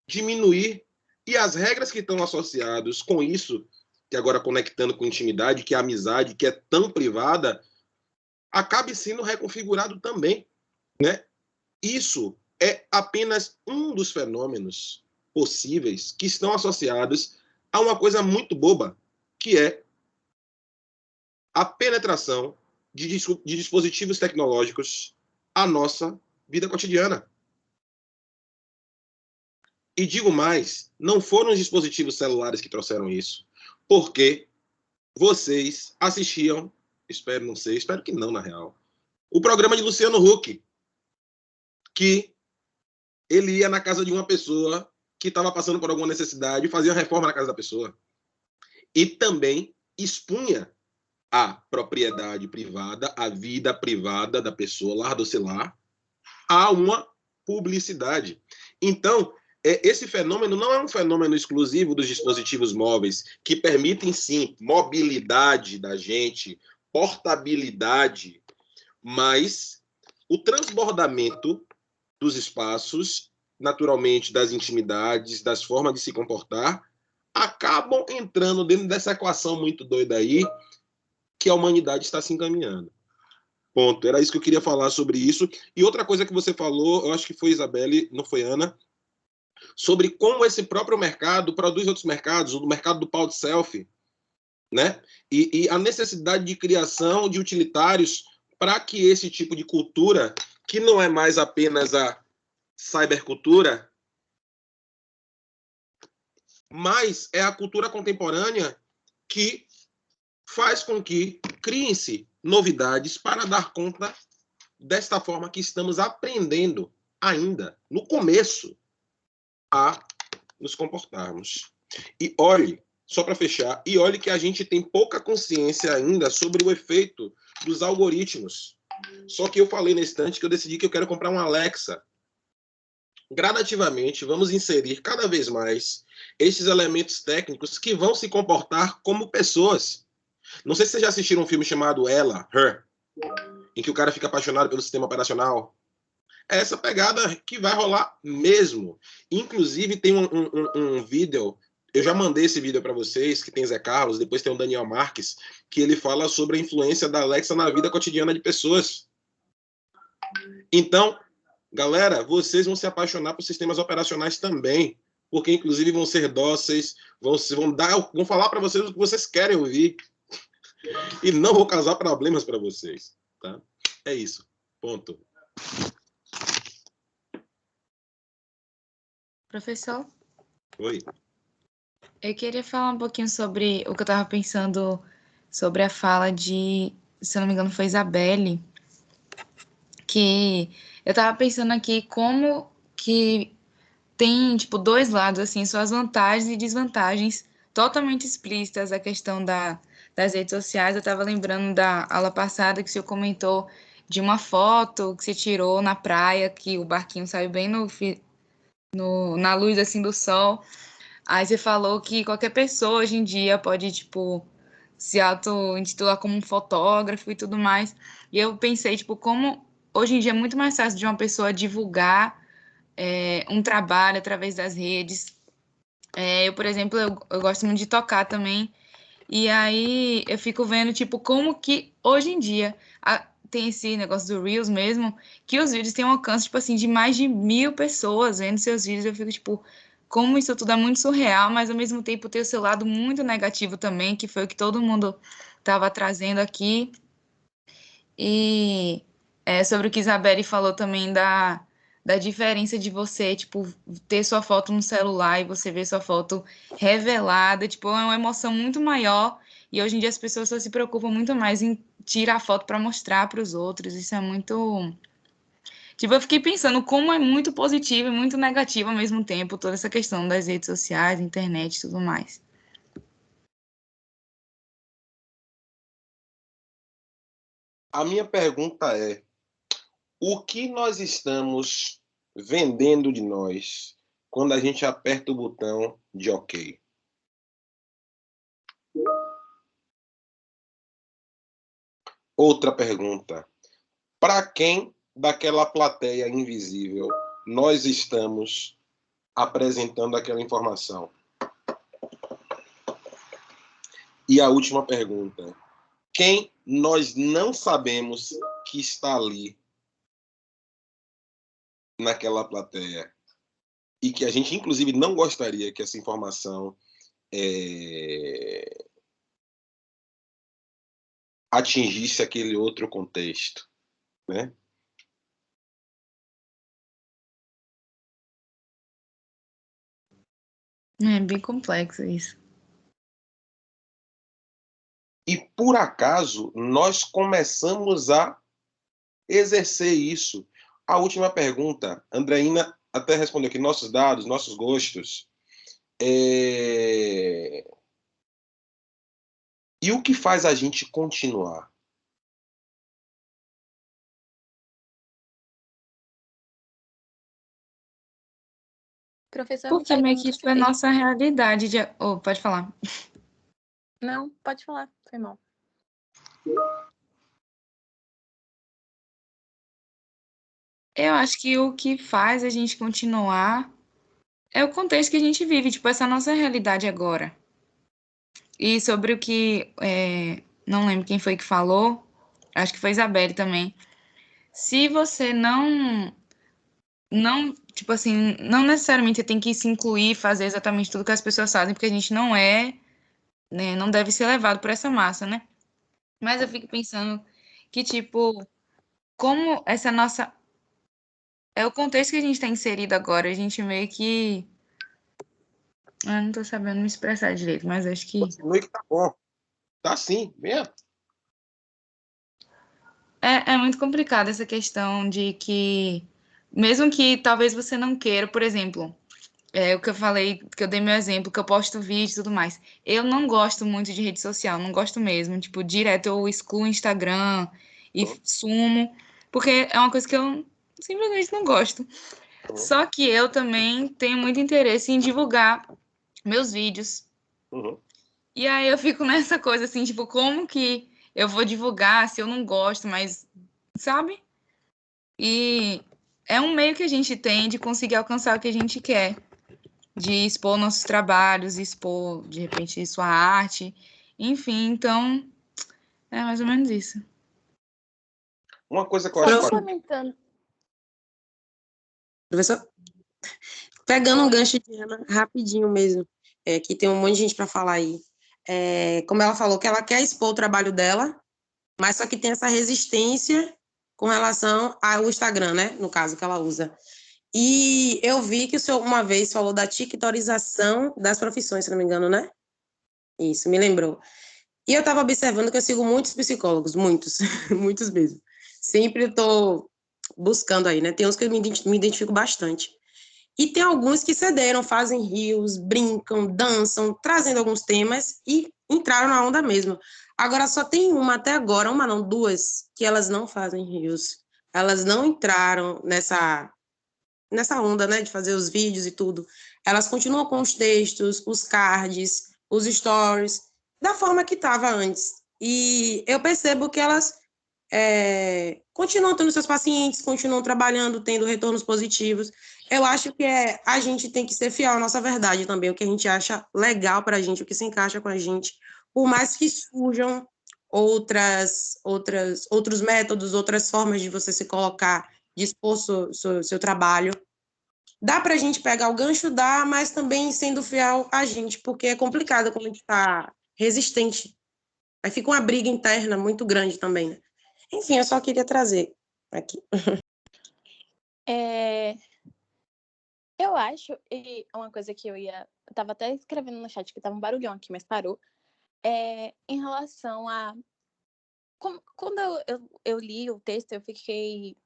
diminuir e as regras que estão associadas com isso, que agora conectando com intimidade, que é a amizade, que é tão privada, acabe sendo reconfigurado também, né? Isso é apenas um dos fenômenos possíveis que estão associados a uma coisa muito boba, que é a penetração de dispositivos tecnológicos à nossa vida cotidiana. E digo mais, não foram os dispositivos celulares que trouxeram isso, porque vocês assistiam, espero que não, na real, o programa de Luciano Huck, que ele ia na casa de uma pessoa que estava passando por alguma necessidade e fazia reforma na casa da pessoa. E também expunha a propriedade privada, a vida privada da pessoa, lar do seu lar, há uma publicidade. Então, esse fenômeno não é um fenômeno exclusivo dos dispositivos móveis, que permitem, sim, mobilidade da gente, portabilidade, mas o transbordamento dos espaços, naturalmente, das intimidades, das formas de se comportar, acabam entrando dentro dessa equação muito doida aí, que a humanidade está se encaminhando. Ponto. Era isso que eu queria falar sobre isso. E outra coisa que você falou, eu acho que foi Isabelle, não foi Ana, sobre como esse próprio mercado produz outros mercados, o mercado do pau de selfie, né? E a necessidade de criação de utilitários para que esse tipo de cultura, que não é mais apenas a cybercultura, mas é a cultura contemporânea que faz com que criem-se novidades para dar conta desta forma que estamos aprendendo ainda, no começo, a nos comportarmos. E olhe, só para fechar, e olhe que a gente tem pouca consciência ainda sobre o efeito dos algoritmos. Só que eu falei na estante que eu decidi que eu quero comprar um Alexa. Gradativamente, vamos inserir cada vez mais esses elementos técnicos que vão se comportar como pessoas. Não sei se vocês já assistiram um filme chamado Ela, Her, em que o cara fica apaixonado pelo sistema operacional. É essa pegada que vai rolar mesmo. Inclusive, tem um vídeo, eu já mandei esse vídeo para vocês, que tem Zé Carlos, depois tem o Daniel Marques, que ele fala sobre a influência da Alexa na vida cotidiana de pessoas. Então, galera, vocês vão se apaixonar por sistemas operacionais também, porque inclusive vão ser dóceis, vão falar para vocês o que vocês querem ouvir e não vão causar problemas para vocês, tá? É isso. Ponto. Professor, Oi. eu queria falar um pouquinho sobre o que eu estava pensando sobre a fala de, se eu não me engano, foi Isabelle, que eu estava pensando aqui como que tem, tipo, dois lados, assim, suas vantagens e desvantagens totalmente explícitas, a questão das redes sociais. Eu estava lembrando da aula passada que o senhor comentou de uma foto que você tirou na praia, que o barquinho saiu bem na luz, assim, do sol. Aí você falou que qualquer pessoa hoje em dia pode, tipo, se auto-intitular como um fotógrafo e tudo mais. E eu pensei, tipo, como hoje em dia é muito mais fácil de uma pessoa divulgar um trabalho através das redes. Eu, por exemplo, eu gosto muito de tocar também. E aí eu fico vendo, tipo, como que hoje em dia tem esse negócio do Reels mesmo, que os vídeos têm um alcance, tipo assim, de mais de 1.000 pessoas vendo seus vídeos. Eu fico, tipo, como isso tudo é muito surreal, mas ao mesmo tempo tem o seu lado muito negativo também, que foi o que todo mundo estava trazendo aqui. E sobre o que Isabelle falou também da diferença de você, tipo, ter sua foto no celular e você ver sua foto revelada, tipo, é uma emoção muito maior. E hoje em dia as pessoas só se preocupam muito mais em tirar foto para mostrar para os outros. Isso é muito. Tipo, eu fiquei pensando como é muito positivo e muito negativo ao mesmo tempo toda essa questão das redes sociais, internet e tudo mais. A minha pergunta é: o que nós estamos vendendo de nós quando a gente aperta o botão de OK? Outra pergunta: para quem daquela plateia invisível nós estamos apresentando aquela informação? E a última pergunta: quem nós não sabemos que está ali naquela plateia e que a gente, inclusive, não gostaria que essa informação atingisse aquele outro contexto, né? É bem complexo isso. E, por acaso, nós começamos a exercer isso. A última pergunta, Andreina até respondeu aqui, nossos dados, nossos gostos. E o que faz a gente continuar? Professor, me Porque faz meio um que foi a nossa realidade de... Oh, pode falar. Não, pode falar, foi mal. Eu acho que o que faz a gente continuar é o contexto que a gente vive, tipo, essa nossa realidade agora. E sobre o que, não lembro quem foi que falou, acho que foi Isabelle também. Se você não, tipo assim, não necessariamente você tem que se incluir, fazer exatamente tudo que as pessoas fazem, porque a gente não é, né, não deve ser levado por essa massa, né? Mas eu fico pensando que, tipo, como essa nossa. É o contexto que a gente está inserido agora, a gente meio que. Eu não tô sabendo me expressar direito, mas acho que. Continue que tá bom. Tá sim, venha. É muito complicado essa questão de que, mesmo que talvez você não queira, por exemplo, o que eu falei, que eu dei meu exemplo, que eu posto vídeo e tudo mais. Eu não gosto muito de rede social, não gosto mesmo. Tipo, direto eu excluo o Instagram e sumo, porque é uma coisa que eu simplesmente não gosto. Só que eu também tenho muito interesse em divulgar meus vídeos. Uhum. E aí eu fico nessa coisa assim, tipo, como que eu vou divulgar se eu não gosto, mas, sabe? E é um meio que a gente tem de conseguir alcançar o que a gente quer, de expor nossos trabalhos, expor, de repente, sua arte, enfim, então é mais ou menos isso. Uma coisa que eu Só acho complementando. Professor, pegando um Oi. gancho de Ana, rapidinho mesmo, que tem um monte de gente para falar aí. Como ela falou, que ela quer expor o trabalho dela, mas só que tem essa resistência com relação ao Instagram, né? No caso que ela usa. E eu vi que o senhor uma vez falou da tiktorização das profissões, se não me engano, né? Isso, me lembrou. E eu estava observando que eu sigo muitos psicólogos, muitos, muitos mesmo. Sempre estou buscando aí, né? Tem uns que eu me identifico bastante. E tem alguns que cederam, fazem rios, brincam, dançam, trazendo alguns temas e entraram na onda mesmo. Agora só tem uma até agora, uma não, duas, que elas não fazem rios. Elas não entraram nessa onda, né, de fazer os vídeos e tudo. Elas continuam com os textos, os cards, os stories, da forma que estava antes. E eu percebo que elas continuam tendo seus pacientes, continuam trabalhando, tendo retornos positivos. Eu acho que a gente tem que ser fiel à nossa verdade também, o que a gente acha legal para a gente, o que se encaixa com a gente, por mais que surjam outros métodos, outras formas de você se colocar, de expor seu trabalho. Dá para a gente pegar o gancho, dá, mas também sendo fiel a gente, porque é complicado quando a gente está resistente. Aí fica uma briga interna muito grande também, né? Enfim, eu só queria trazer aqui. Eu acho, e uma coisa que eu tava até escrevendo no chat que tava um barulhão aqui, mas parou. Em relação a. Quando eu li o texto, eu fiquei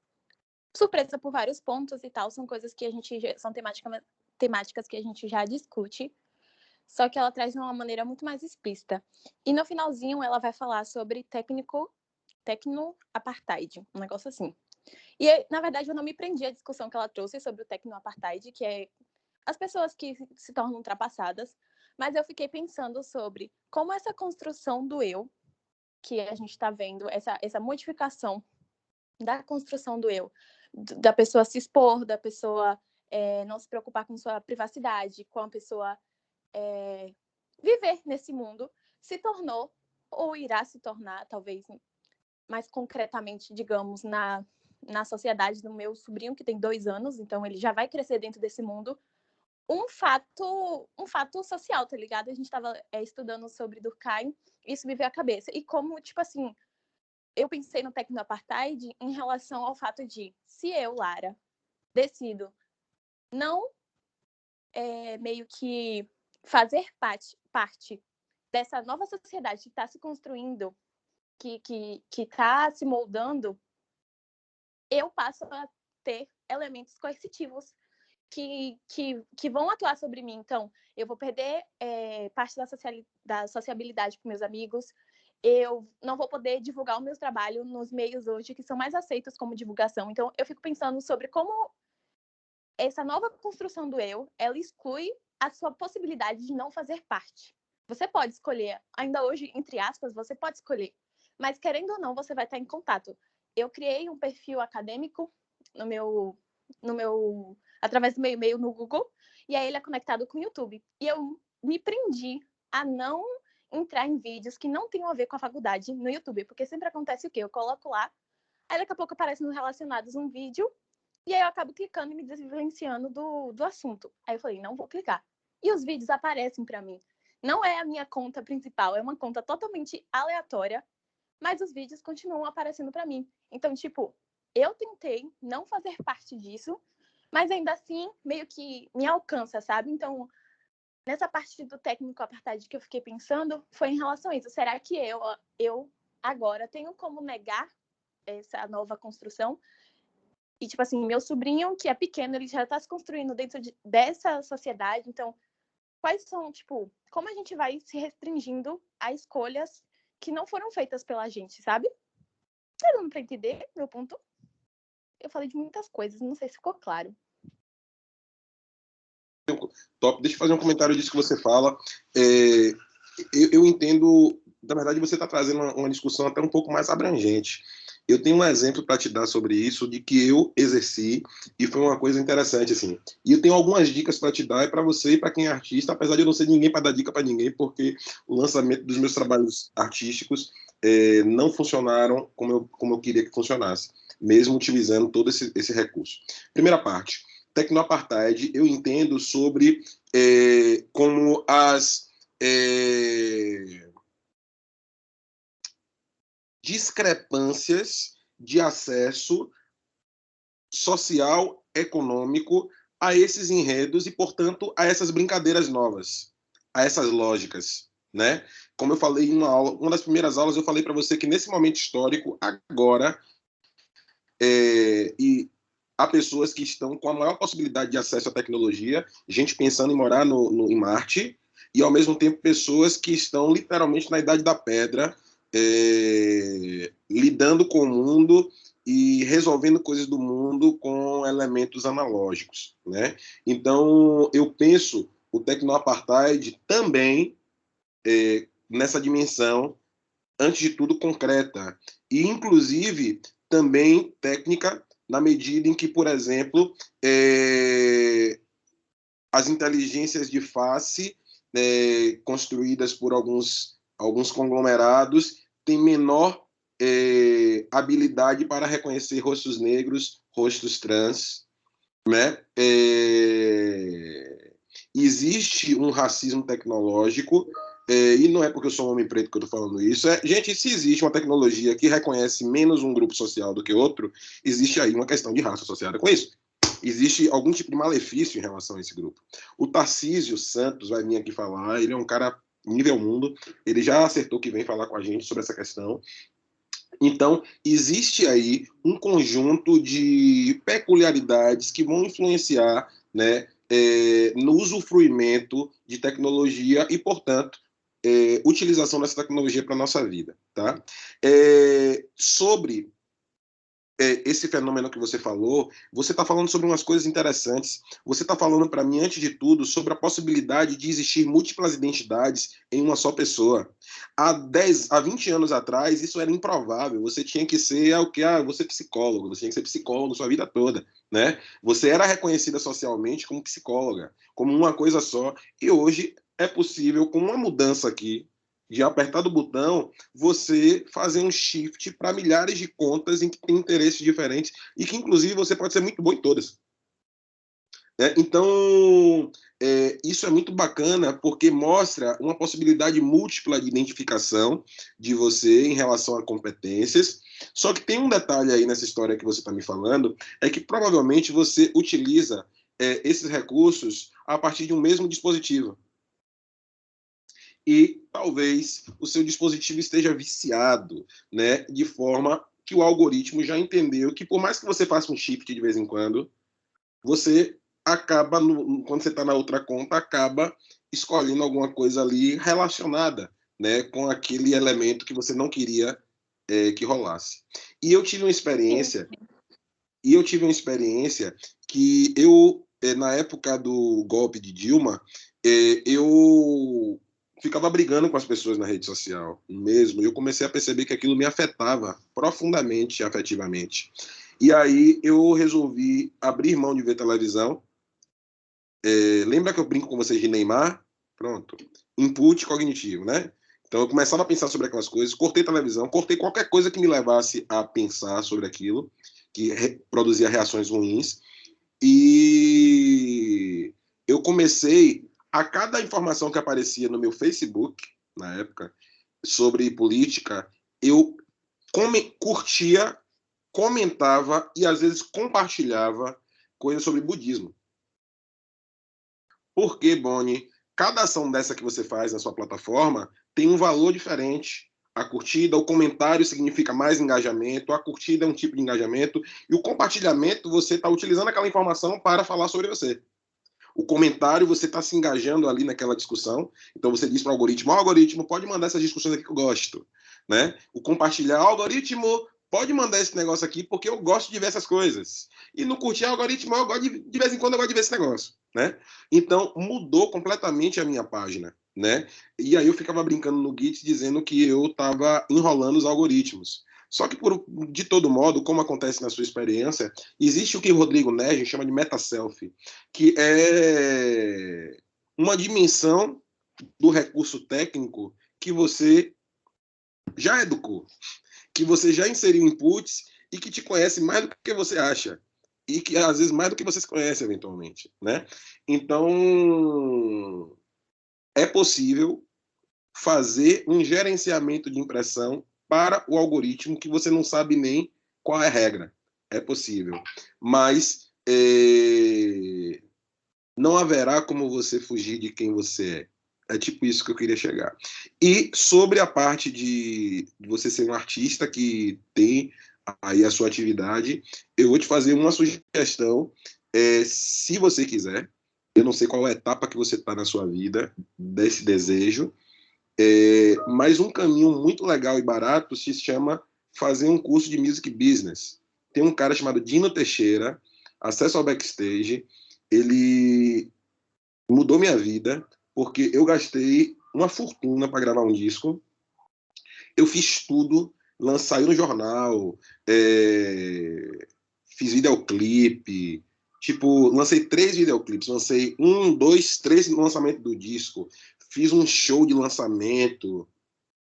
surpresa por vários pontos e tal. São coisas que a gente. São temáticas que a gente já discute. Só que ela traz de uma maneira muito mais explícita. E no finalzinho ela vai falar sobre tecno-apartheid, um negócio assim. E, na verdade, eu não me prendi à discussão que ela trouxe sobre o tecno-apartheid, que é as pessoas que se tornam ultrapassadas, mas eu fiquei pensando sobre como essa construção do eu, que a gente está vendo, essa modificação da construção do eu, da pessoa se expor, da pessoa não se preocupar com sua privacidade, com a pessoa viver nesse mundo, se tornou, ou irá se tornar, talvez mais concretamente, digamos, na sociedade do meu sobrinho, que tem 2 anos, então ele já vai crescer dentro desse mundo, um fato social, tá ligado? A gente estava estudando sobre Durkheim, e isso me veio à cabeça. E como, tipo assim, eu pensei no tecno-apartheid em relação ao fato de, se eu, Lara, decido não meio que fazer parte dessa nova sociedade que está se construindo, que está se moldando, eu passo a ter elementos coercitivos que vão atuar sobre mim. Então, eu vou perder parte da sociabilidade com meus amigos, eu não vou poder divulgar o meu trabalho nos meios hoje que são mais aceitos como divulgação. Então, eu fico pensando sobre como essa nova construção do eu, ela exclui a sua possibilidade de não fazer parte. Você pode escolher, ainda hoje, entre aspas, você pode escolher, mas querendo ou não, você vai estar em contato. Eu criei um perfil acadêmico através do meu e-mail no Google, e aí ele é conectado com o YouTube. E eu me prendi a não entrar em vídeos que não tenham a ver com a faculdade no YouTube, porque sempre acontece o quê? Eu coloco lá, aí daqui a pouco aparece nos relacionados um vídeo, e aí eu acabo clicando e me desvivenciando do assunto. Aí eu falei, não vou clicar. E os vídeos aparecem para mim. Não é a minha conta principal, é uma conta totalmente aleatória, mas os vídeos continuam aparecendo para mim. Então, tipo, eu tentei não fazer parte disso, mas ainda assim, meio que me alcança, sabe? Então, nessa parte do técnico apartheid que eu fiquei pensando, foi em relação a isso. Será que eu agora tenho como negar essa nova construção? E, tipo assim, meu sobrinho, que é pequeno, ele já está se construindo dentro dessa sociedade. Então, quais são, tipo, como a gente vai se restringindo a escolhas que não foram feitas pela gente, sabe? Tá dando para entender meu ponto? Eu falei de muitas coisas, não sei se ficou claro. Top. Deixa eu fazer um comentário disso que você fala. Eu entendo, na verdade, você está trazendo uma discussão até um pouco mais abrangente. Eu tenho um exemplo para te dar sobre isso, de que eu exerci, e foi uma coisa interessante, assim. E eu tenho algumas dicas para te dar, para você e para quem é artista, apesar de eu não ser ninguém para dar dica para ninguém, porque o lançamento dos meus trabalhos artísticos não funcionaram como eu queria que funcionasse, mesmo utilizando todo esse recurso. Primeira parte. Tecnoapartheid, eu entendo sobre como as discrepâncias de acesso social, econômico a esses enredos e, portanto, a essas brincadeiras novas, a essas lógicas, né? Como eu falei em uma das primeiras aulas, eu falei para você que nesse momento histórico, agora, e há pessoas que estão com a maior possibilidade de acesso à tecnologia, gente pensando em morar em Marte, e ao mesmo tempo pessoas que estão literalmente na Idade da Pedra, lidando com o mundo e resolvendo coisas do mundo com elementos analógicos, né? Então, eu penso o Tecnoapartheid também nessa dimensão, antes de tudo, concreta, e inclusive também técnica, na medida em que, por exemplo, as inteligências de face construídas por alguns conglomerados têm menor habilidade para reconhecer rostos negros, rostos trans, né? Existe um racismo tecnológico, e não é porque eu sou um homem preto que eu estou falando isso. Gente, se existe uma tecnologia que reconhece menos um grupo social do que outro, existe aí uma questão de raça associada com isso. Existe algum tipo de malefício em relação a esse grupo. O Tarcísio Santos vai vir aqui falar, ele é um cara nível mundo, ele já acertou que vem falar com a gente sobre essa questão. Então, existe aí um conjunto de peculiaridades que vão influenciar, né, no usufruimento de tecnologia e, portanto, utilização dessa tecnologia para a nossa vida. Tá? Sobre esse fenômeno que você falou, você está falando sobre umas coisas interessantes. Você está falando para mim, antes de tudo, sobre a possibilidade de existir múltiplas identidades em uma só pessoa. Há 20 anos atrás, isso era improvável. Você tinha que ser você psicólogo, você tinha que ser psicólogo sua vida toda, né? Você era reconhecida socialmente como psicóloga, como uma coisa só. E hoje é possível, com uma mudança aqui, de apertar do botão, você fazer um shift para milhares de contas em que tem interesses diferentes e que, inclusive, você pode ser muito bom em todas. Então, isso é muito bacana porque mostra uma possibilidade múltipla de identificação de você em relação a competências. Só que tem um detalhe aí nessa história que você está me falando, é que provavelmente você utiliza esses recursos a partir de um mesmo dispositivo. E talvez o seu dispositivo esteja viciado, né, de forma que o algoritmo já entendeu que, por mais que você faça um shift de vez em quando, você acaba, quando você está na outra conta, acaba escolhendo alguma coisa ali relacionada, né, com aquele elemento que você não queria que rolasse. E eu tive uma experiência, que eu, na época do golpe de Dilma, eu ficava brigando com as pessoas na rede social mesmo, e eu comecei a perceber que aquilo me afetava profundamente, afetivamente. E aí eu resolvi abrir mão de ver televisão. Lembra que eu brinco com vocês de Neymar? Pronto. Input cognitivo, né? Então eu começava a pensar sobre aquelas coisas, cortei televisão, cortei qualquer coisa que me levasse a pensar sobre aquilo, que produzia reações ruins. E eu comecei, a cada informação que aparecia no meu Facebook, na época, sobre política, eu curtia, comentava e às vezes compartilhava coisas sobre budismo. Porque, Boni, cada ação dessa que você faz na sua plataforma tem um valor diferente. A curtida, o comentário significa mais engajamento, a curtida é um tipo de engajamento, e o compartilhamento, você está utilizando aquela informação para falar sobre você. O comentário, você está se engajando ali naquela discussão, então você diz para o algoritmo, algoritmo, pode mandar essas discussões aqui que eu gosto. Né? O compartilhar, algoritmo, pode mandar esse negócio aqui porque eu gosto de ver essas coisas. E no curtir algoritmo, eu gosto de vez em quando eu gosto de ver esse negócio. Né? Então, mudou completamente a minha página. Né? E aí eu ficava brincando no Git dizendo que eu estava enrolando os algoritmos. Só que, de todo modo, como acontece na sua experiência, existe o que o Rodrigo Nege chama de meta-selfie, que é uma dimensão do recurso técnico que você já educou, que você já inseriu inputs e que te conhece mais do que você acha. E que, às vezes, mais do que você se conhece, eventualmente. Né? Então, é possível fazer um gerenciamento de impressão para o algoritmo que você não sabe nem qual é a regra. É possível. Mas não haverá como você fugir de quem você é. É tipo isso que eu queria chegar. E sobre a parte de você ser um artista que tem aí a sua atividade, eu vou te fazer uma sugestão. Se você quiser, eu não sei qual é a etapa que você está na sua vida, desse desejo, mas um caminho muito legal e barato se chama fazer um curso de Music Business. Tem um cara chamado Dino Teixeira, acesso ao backstage, ele mudou minha vida, porque eu gastei uma fortuna para gravar um disco, eu fiz tudo, saiu no jornal, fiz videoclipe, lancei 3 videoclipes, lancei 1, 2, 3 no lançamento do disco, fiz um show de lançamento,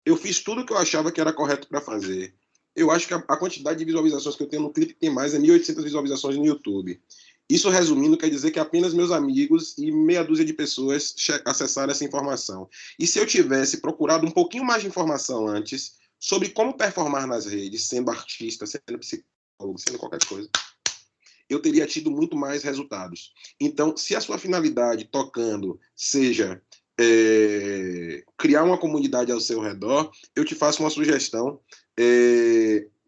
eu fiz tudo que eu achava que era correto para fazer. Eu acho que a quantidade de visualizações que eu tenho no clipe que tem mais é 1.800 visualizações no YouTube. Isso, resumindo, quer dizer que apenas meus amigos e meia dúzia de pessoas acessaram essa informação. E se eu tivesse procurado um pouquinho mais de informação antes sobre como performar nas redes, sendo artista, sendo psicólogo, sendo qualquer coisa, eu teria tido muito mais resultados. Então, se a sua finalidade tocando seja criar uma comunidade ao seu redor, eu te faço uma sugestão.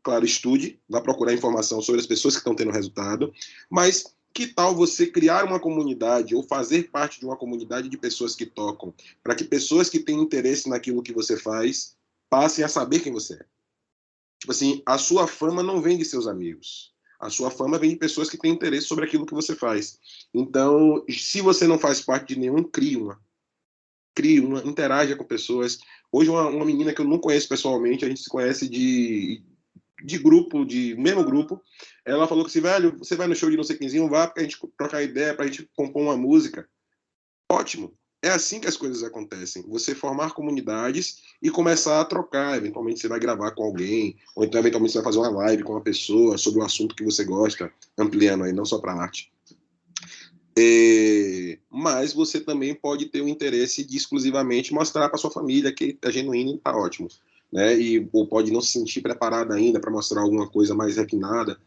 Claro, estude, vá procurar informação sobre as pessoas que estão tendo resultado, mas que tal você criar uma comunidade ou fazer parte de uma comunidade de pessoas que tocam, para que pessoas que têm interesse naquilo que você faz passem a saber quem você é. Tipo assim, a sua fama não vem de seus amigos. A sua fama vem de pessoas que têm interesse sobre aquilo que você faz. Então, se você não faz parte de nenhum, crie uma, interaja com pessoas. Hoje, uma menina que eu não conheço pessoalmente, a gente se conhece de grupo, de mesmo grupo, ela falou que, velho, você vai no show de não sei quemzinho, vá pra gente trocar ideia, pra gente compor uma música. Ótimo. É assim que as coisas acontecem. Você formar comunidades e começar a trocar. Eventualmente você vai gravar com alguém, ou então eventualmente você vai fazer uma live com uma pessoa sobre um assunto que você gosta, ampliando aí, não só para arte. Mas você também pode ter o interesse de exclusivamente mostrar para sua família que é genuíno e está ótimo. Né? Ou pode não se sentir preparada ainda para mostrar alguma coisa mais refinada.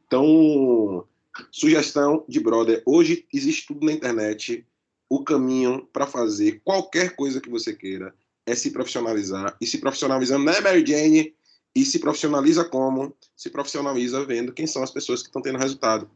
Então, sugestão de brother, hoje existe tudo na internet. O caminho para fazer qualquer coisa que você queira é se profissionalizar. E se profissionalizando, né, Mary Jane? E se profissionaliza como? Se profissionaliza vendo quem são as pessoas que estão tendo resultado.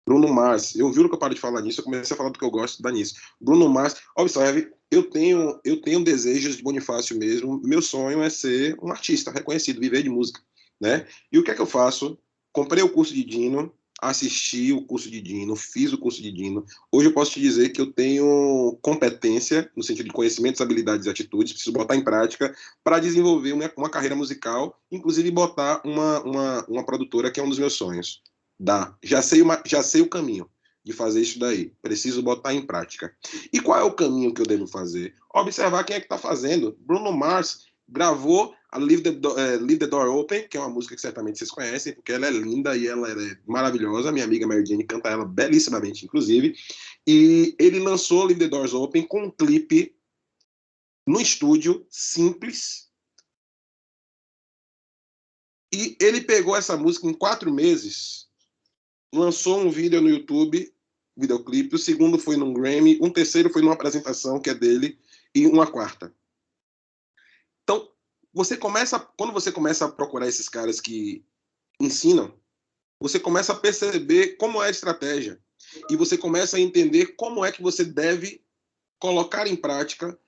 Bruno Mars, eu juro que eu paro de falar nisso, eu comecei a falar do que eu gosto, dá nisso. Bruno Mars, observe, eu tenho desejos de Bonifácio mesmo, meu sonho é ser um artista reconhecido, viver de música, né? E o que é que eu faço? Comprei o curso de Dino, assisti o curso de Dino, fiz o curso de Dino. Hoje eu posso te dizer que eu tenho competência, no sentido de conhecimentos, habilidades e atitudes, preciso botar em prática para desenvolver uma carreira musical, inclusive botar uma produtora que é um dos meus sonhos. Já sei o caminho de fazer isso daí. Preciso botar em prática. E qual é o caminho que eu devo fazer? Observar quem é que está fazendo. Bruno Mars gravou a Leave the Door Open, que é uma música que certamente vocês conhecem, porque ela é linda e ela é maravilhosa. Minha amiga Mary Jane canta ela belíssimamente, inclusive. E ele lançou Leave the Doors Open com um clipe no estúdio, simples. E ele pegou essa música em 4 meses, lançou um vídeo no YouTube, videoclipe, o segundo foi num Grammy, um terceiro foi numa apresentação que é dele, e uma quarta. Então, quando você começa a procurar esses caras que ensinam, você começa a perceber como é a estratégia, e você começa a entender como é que você deve colocar em prática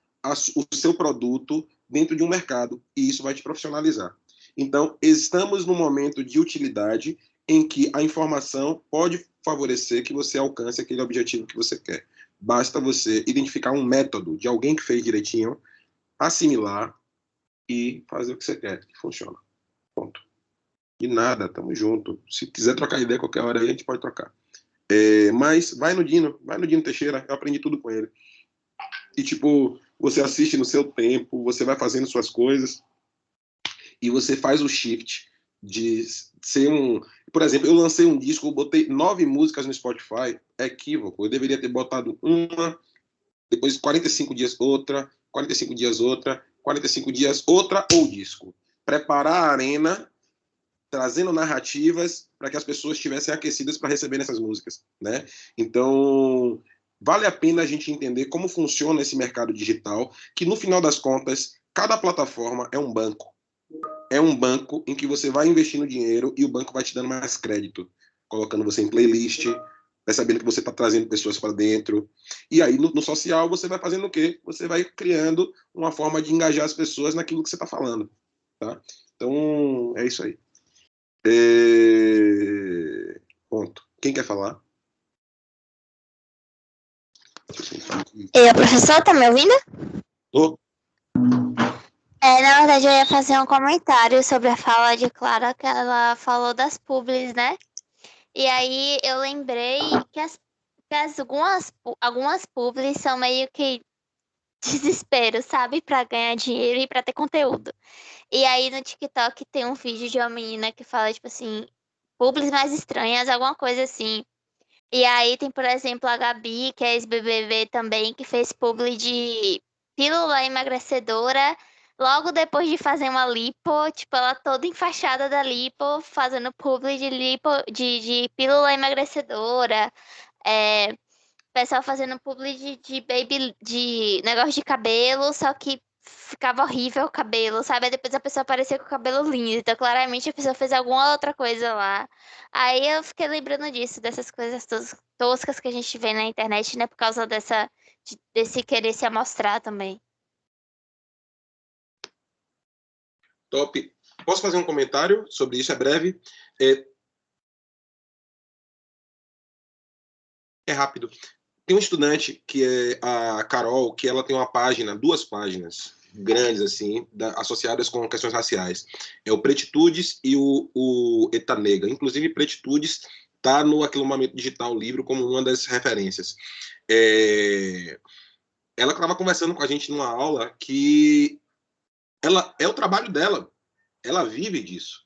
o seu produto dentro de um mercado, e isso vai te profissionalizar. Então, estamos num momento de utilidade em que a informação pode favorecer que você alcance aquele objetivo que você quer. Basta você identificar um método de alguém que fez direitinho, assimilar e fazer o que você quer, que funciona. Ponto. E nada, tamo junto. Se quiser trocar ideia qualquer hora aí, a gente pode trocar. Mas vai no Dino Teixeira, eu aprendi tudo com ele. E tipo, você assiste no seu tempo, você vai fazendo suas coisas e você faz o shift de ser um... Por exemplo, eu lancei um disco, eu botei 9 músicas no Spotify, é equívoco. Eu deveria ter botado uma, depois 45 dias outra, 45 dias outra, 45 dias outra ou disco. Preparar a arena, trazendo narrativas para que as pessoas estivessem aquecidas para receber essas músicas, né? Então, vale a pena a gente entender como funciona esse mercado digital, que no final das contas, cada plataforma é um banco. É um banco em que você vai investindo dinheiro e o banco vai te dando mais crédito, colocando você em playlist, percebendo que você está trazendo pessoas para dentro. E aí, no social, você vai fazendo o quê? Você vai criando uma forma de engajar as pessoas naquilo que você está falando. Tá? Então, é isso aí. Ponto. Quem quer falar? Eu, professor, tá me ouvindo? Tô. Na verdade, eu ia fazer um comentário sobre a fala de Clara, que ela falou das publis, né? E aí eu lembrei que algumas publis são meio que desespero, sabe? Pra ganhar dinheiro e pra ter conteúdo. E aí no TikTok tem um vídeo de uma menina que fala, tipo assim, publis mais estranhas, alguma coisa assim. E aí tem, por exemplo, a Gabi, que é ex-BBB também, que fez publi de pílula emagrecedora. Logo depois de fazer uma lipo, tipo, ela toda enfaixada da lipo, fazendo publi de lipo, de pílula emagrecedora. É, pessoal fazendo publi de baby, de negócio de cabelo, só que ficava horrível o cabelo, sabe? Aí depois a pessoa aparecia com o cabelo lindo, então claramente a pessoa fez alguma outra coisa lá. Aí eu fiquei lembrando disso, dessas coisas toscas que a gente vê na internet, né? Por causa desse querer se amostrar também. Top. Posso fazer um comentário sobre isso? É breve. É rápido. Tem um estudante que é a Carol, que ela tem uma página, 2 páginas grandes, assim, associadas com questões raciais. É o Pretitudes e o Eta Negra. Inclusive, Pretitudes está no Aquilomamento Digital livro como uma das referências. Ela estava conversando com a gente numa aula que ela é o trabalho dela. Ela vive disso.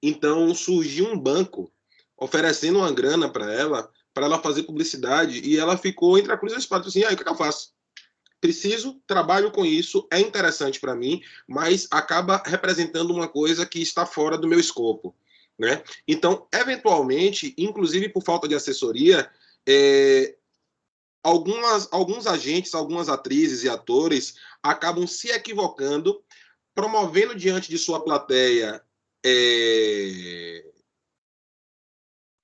Então, surgiu um banco oferecendo uma grana para ela fazer publicidade, e ela ficou entre a cruz e a espada, assim, aí o que eu faço? Preciso, trabalho com isso, é interessante para mim, mas acaba representando uma coisa que está fora do meu escopo, né? Então, eventualmente, inclusive por falta de assessoria, alguns agentes, algumas atrizes e atores acabam se equivocando, promovendo diante de sua plateia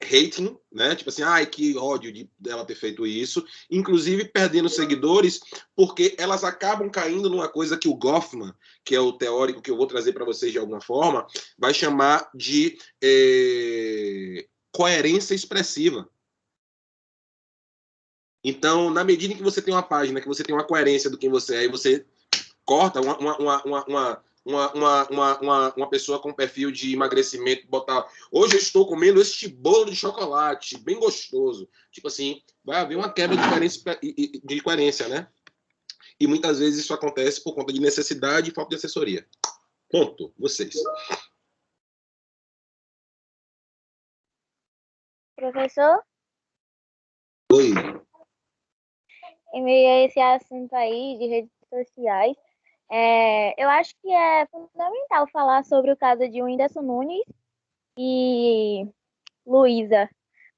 hating, né? Tipo assim, ai, que ódio dela ter feito isso. Inclusive perdendo seguidores, porque elas acabam caindo numa coisa que o Goffman, que é o teórico que eu vou trazer para vocês de alguma forma, vai chamar de coerência expressiva. Então, na medida em que você tem uma página, que você tem uma coerência do quem você é, e você corta uma pessoa com perfil de emagrecimento, botar, hoje eu estou comendo este bolo de chocolate, bem gostoso. Tipo assim, vai haver uma quebra de coerência, né? E muitas vezes isso acontece por conta de necessidade e falta de assessoria. Ponto. Vocês. Professor, Oi. em meio a esse assunto aí de redes sociais, eu acho que é fundamental falar sobre o caso de Whindersson Nunes e Luísa,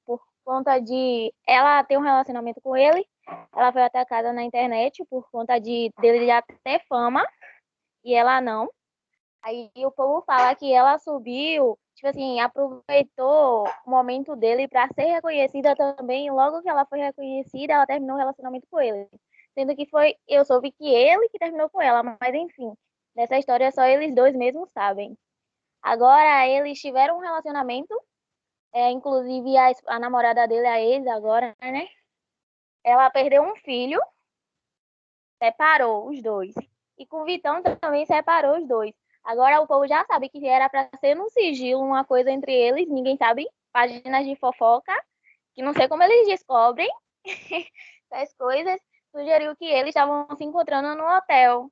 por conta de ela ter um relacionamento com ele, ela foi atacada na internet por conta dele já ter fama e ela não. Aí o povo fala que ela subiu, tipo assim, aproveitou o momento dele para ser reconhecida também. Logo que ela foi reconhecida, ela terminou o relacionamento com ele. Sendo que eu soube que ele que terminou com ela, mas enfim, dessa história só eles dois mesmos sabem. Agora eles tiveram um relacionamento, inclusive a namorada dele, a ex agora, né? Ela perdeu um filho, separou os dois. E com o Vitão também separou os dois. Agora o povo já sabe que era para ser no sigilo uma coisa entre eles, ninguém sabe, páginas de fofoca, que não sei como eles descobrem essas coisas, sugeriu que eles estavam se encontrando no hotel,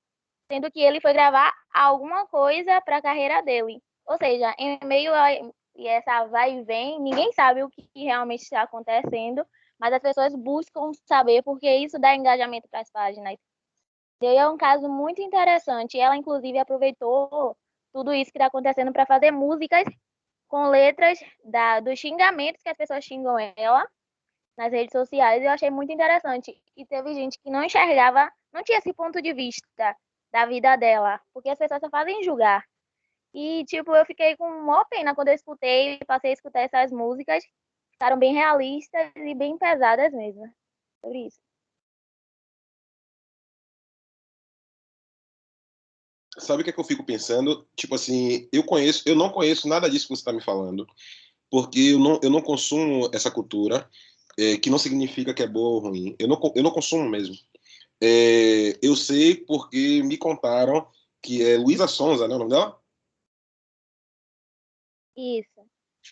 sendo que ele foi gravar alguma coisa para a carreira dele. Ou seja, em meio a essa vai e vem, ninguém sabe o que realmente está acontecendo, mas as pessoas buscam saber porque isso dá engajamento para as páginas. E aí é um caso muito interessante. Ela, inclusive, aproveitou tudo isso que está acontecendo para fazer músicas com letras dos xingamentos que as pessoas xingam ela nas redes sociais. Eu achei muito interessante. E teve gente que não enxergava, não tinha esse ponto de vista da vida dela, porque as pessoas só fazem julgar. E, tipo, eu fiquei com maior pena quando eu escutei, passei a escutar essas músicas. Ficaram bem realistas e bem pesadas mesmo. Sobre isso. Sabe o que é que eu fico pensando? Tipo assim, eu não conheço nada disso que você está me falando, porque eu não consumo essa cultura, que não significa que é boa ou ruim. Eu não consumo mesmo. Eu sei porque me contaram que é Luísa Sonza, né, o nome dela? Isso.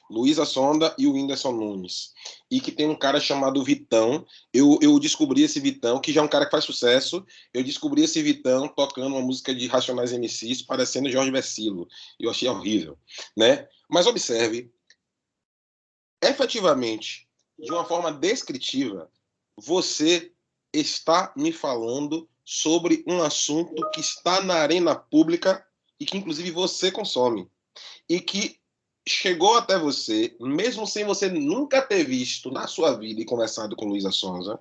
Luísa Sonda e o Whindersson Nunes. E que tem um cara chamado Vitão. Eu descobri esse Vitão, que já é um cara que faz sucesso. Eu descobri esse Vitão tocando uma música de Racionais MCs, parecendo Jorge Vecilo. Eu achei horrível, né? Mas observe, efetivamente, de uma forma descritiva, você está me falando sobre um assunto que está na arena pública e que, inclusive, você consome. E que chegou até você, mesmo sem você nunca ter visto na sua vida e conversado com Luísa Sonza,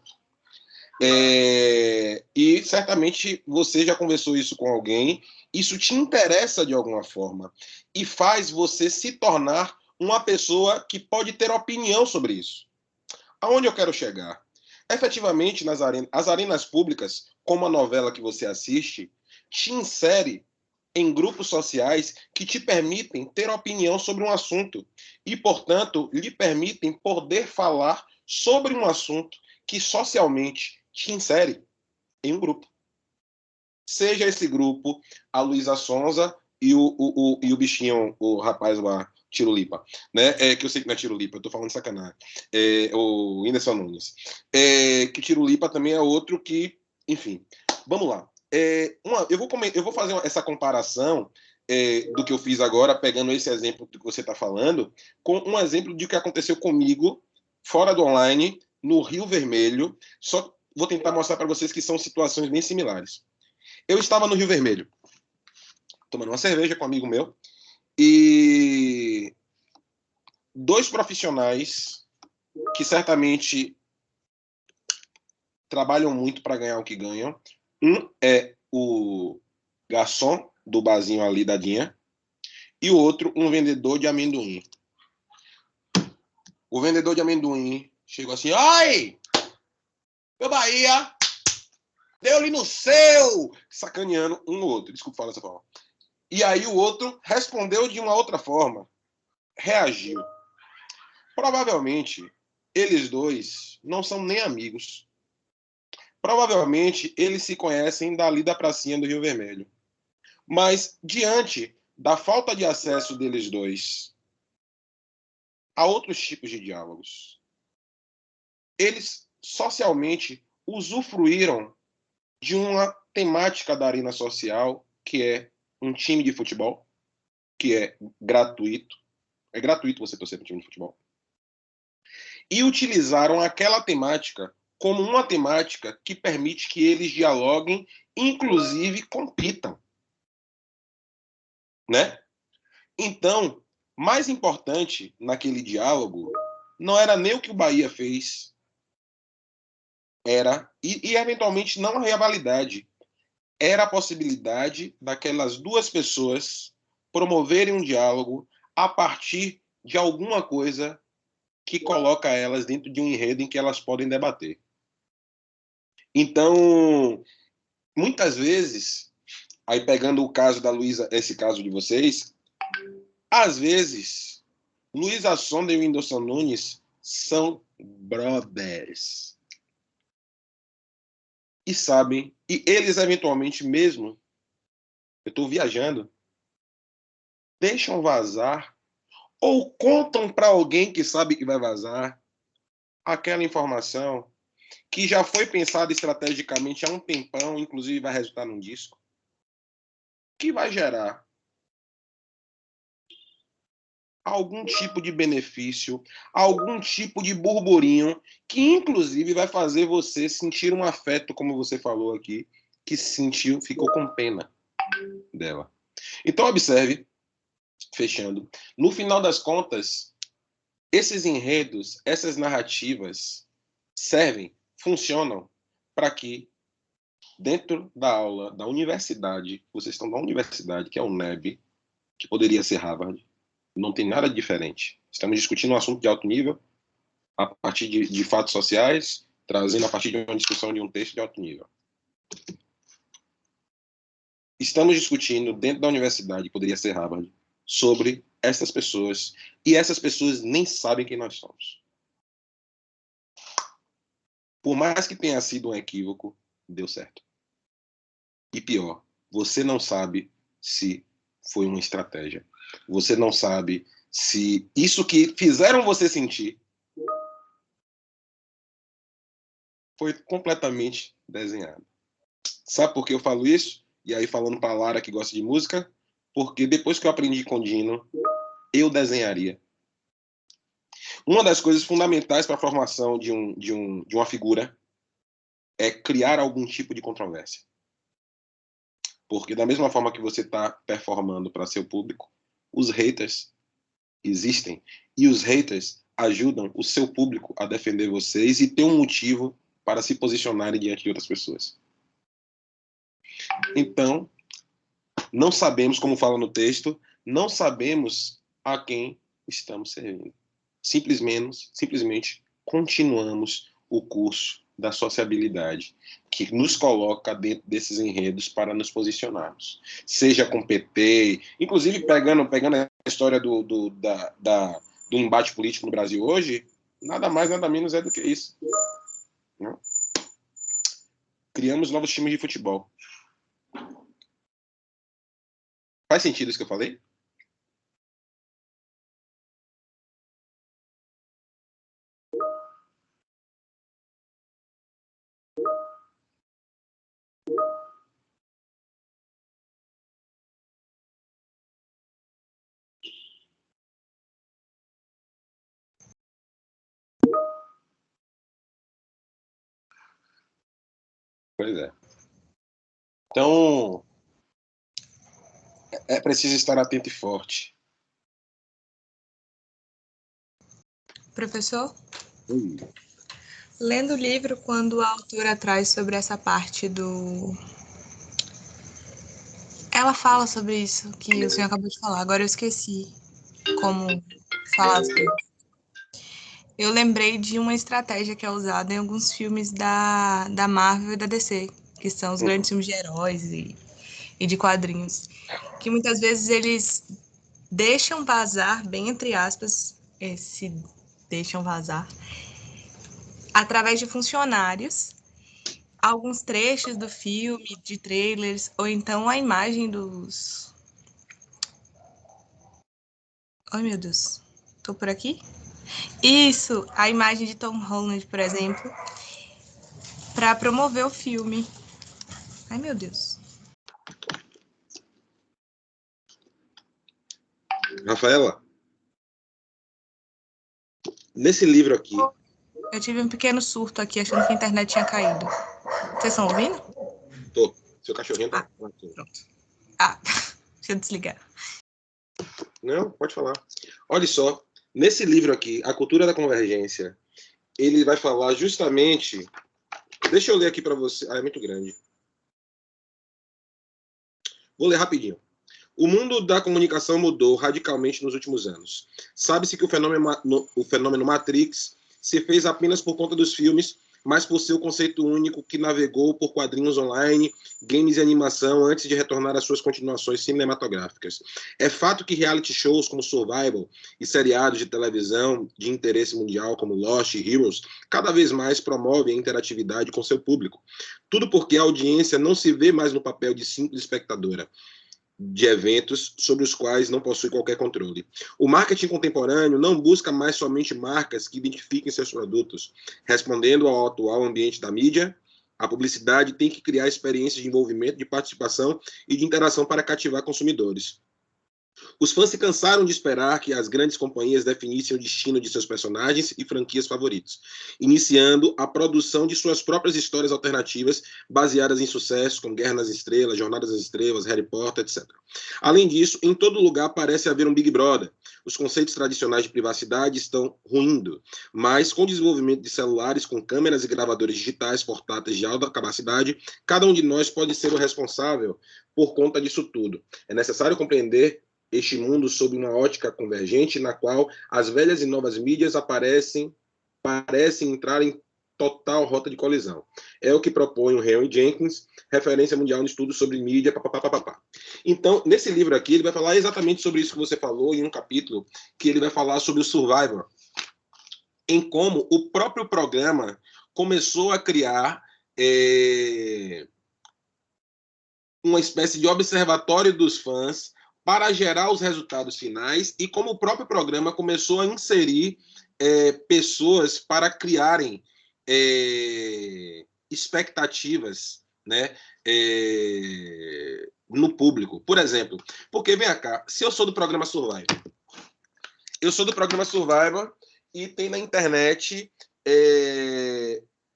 e certamente você já conversou isso com alguém, isso te interessa de alguma forma e faz você se tornar uma pessoa que pode ter opinião sobre isso. Aonde eu quero chegar? Efetivamente, as arenas públicas, como a novela que você assiste, te insere em grupos sociais que te permitem ter opinião sobre um assunto e, portanto, lhe permitem poder falar sobre um assunto que socialmente te insere em um grupo. Seja esse grupo a Luísa Sonza e o bichinho, o rapaz lá, Tirulipa, né? Que eu sei que não é Tirulipa, eu tô falando de sacanagem. O Whindersson Nunes. Que Tirulipa também é outro que, enfim. Vamos lá. Eu vou fazer essa comparação do que eu fiz agora, pegando esse exemplo que você está falando, com um exemplo de que aconteceu comigo, fora do online, no Rio Vermelho. Só vou tentar mostrar para vocês que são situações bem similares. Eu estava no Rio Vermelho, tomando uma cerveja com um amigo meu, e dois profissionais que certamente trabalham muito para ganhar o que ganham. Um é o garçom do barzinho ali da Dinha, e o outro um vendedor de amendoim. O vendedor de amendoim chegou assim, ai, meu Bahia, deu-lhe no seu, sacaneando um no outro. Desculpa falar dessa forma. E aí o outro respondeu de uma outra forma, reagiu. Provavelmente, eles dois não são nem amigos. Provavelmente, eles se conhecem dali da pracinha do Rio Vermelho. Mas, diante da falta de acesso deles dois a outros tipos de diálogos, eles socialmente usufruíram de uma temática da arena social, que é um time de futebol, que é gratuito. É gratuito você torcer para um time de futebol. E utilizaram aquela temática como uma temática que permite que eles dialoguem, inclusive compitam. Né? Então, mais importante naquele diálogo não era nem o que o Bahia fez, era, e eventualmente não a rivalidade, era a possibilidade daquelas duas pessoas promoverem um diálogo a partir de alguma coisa que coloca elas dentro de um enredo em que elas podem debater. Então, muitas vezes, aí pegando o caso da Luísa, esse caso de vocês, às vezes, Luísa Sonda e o Whindersson Nunes são brothers. E sabem, e eles eventualmente mesmo, eu estou viajando, deixam vazar ou contam para alguém que sabe que vai vazar aquela informação que já foi pensada estrategicamente há um tempão, inclusive vai resultar num disco, que vai gerar algum tipo de benefício, algum tipo de burburinho, que inclusive vai fazer você sentir um afeto, como você falou aqui, que sentiu, ficou com pena dela. Então observe, fechando, no final das contas, esses enredos, essas narrativas servem, funcionam para que dentro da aula da universidade, vocês estão na universidade, que é o NEB, que poderia ser Harvard, não tem nada diferente. Estamos discutindo um assunto de alto nível a partir de fatos sociais, trazendo a partir de uma discussão de um texto de alto nível. Estamos discutindo dentro da universidade, que poderia ser Harvard, sobre essas pessoas, e essas pessoas nem sabem quem nós somos. Por mais que tenha sido um equívoco, deu certo. E pior, você não sabe se foi uma estratégia. Você não sabe se isso que fizeram você sentir foi completamente desenhado. Sabe por que eu falo isso? E aí falando para a Lara que gosta de música, porque depois que eu aprendi com Dino, eu desenharia. Uma das coisas fundamentais para a formação de uma figura é criar algum tipo de controvérsia. Porque da mesma forma que você está performando para seu público, os haters existem. E os haters ajudam o seu público a defender vocês e ter um motivo para se posicionarem diante de outras pessoas. Então, não sabemos, como fala no texto, não sabemos a quem estamos servindo. Simplesmente continuamos o curso da sociabilidade, que nos coloca dentro desses enredos para nos posicionarmos. Seja com PT, inclusive pegando a história do embate político no Brasil hoje, nada mais, nada menos é do que isso. Né? Criamos novos times de futebol. Faz sentido isso que eu falei? Pois é. Então, é preciso estar atento e forte. Professor? Lendo o livro, quando a autora traz sobre essa parte do... Ela fala sobre isso que o senhor acabou de falar, agora eu esqueci como falar as coisas. Eu lembrei de uma estratégia que é usada em alguns filmes da Marvel e da DC, que são os grandes filmes de heróis e de quadrinhos, que muitas vezes eles deixam vazar, bem entre aspas, esse deixam vazar, através de funcionários, alguns trechos do filme, de trailers, ou então a imagem dos... Ai, meu Deus. Tô por aqui? Isso, a imagem de Tom Holland, por exemplo, para promover o filme. Ai, meu Deus. Rafaela, nesse livro aqui... Eu tive um pequeno surto aqui, achando que a internet tinha caído. Vocês estão ouvindo? Tô. Seu cachorrinho tá... Pronto. Deixa eu desligar. Não, pode falar. Olha só, nesse livro aqui, A Cultura da Convergência, ele vai falar justamente... Deixa eu ler aqui para você. Ah, é muito grande. Vou ler rapidinho. O mundo da comunicação mudou radicalmente nos últimos anos. Sabe-se que o fenômeno Matrix se fez apenas por conta dos filmes, mas por seu conceito único que navegou por quadrinhos online, games e animação antes de retornar às suas continuações cinematográficas. É fato que reality shows como Survival e seriados de televisão de interesse mundial como Lost e Heroes cada vez mais promovem a interatividade com seu público. Tudo porque a audiência não se vê mais no papel de simples espectadora de eventos sobre os quais não possui qualquer controle. O marketing contemporâneo não busca mais somente marcas que identifiquem seus produtos. Respondendo ao atual ambiente da mídia, a publicidade tem que criar experiências de envolvimento, de participação e de interação para cativar consumidores. Os fãs se cansaram de esperar que as grandes companhias definissem o destino de seus personagens e franquias favoritos, iniciando a produção de suas próprias histórias alternativas baseadas em sucessos como Guerra nas Estrelas, Jornada das Estrelas, Harry Potter, etc. Além disso, em todo lugar parece haver um Big Brother. Os conceitos tradicionais de privacidade estão ruindo, mas com o desenvolvimento de celulares com câmeras e gravadores digitais portáteis de alta capacidade, cada um de nós pode ser o responsável por conta disso tudo. É necessário compreender este mundo sob uma ótica convergente, na qual as velhas e novas mídias parecem entrar em total rota de colisão. É o que propõe o Henry Jenkins, referência mundial no estudo sobre mídia, papapá. Então, nesse livro aqui, ele vai falar exatamente sobre isso que você falou, em um capítulo que ele vai falar sobre o Survivor, em como o próprio programa começou a criar uma espécie de observatório dos fãs para gerar os resultados finais e como o próprio programa começou a inserir pessoas para criarem expectativas, né, no público. Por exemplo, porque, vem cá, se eu sou do programa Survivor, e tem na internet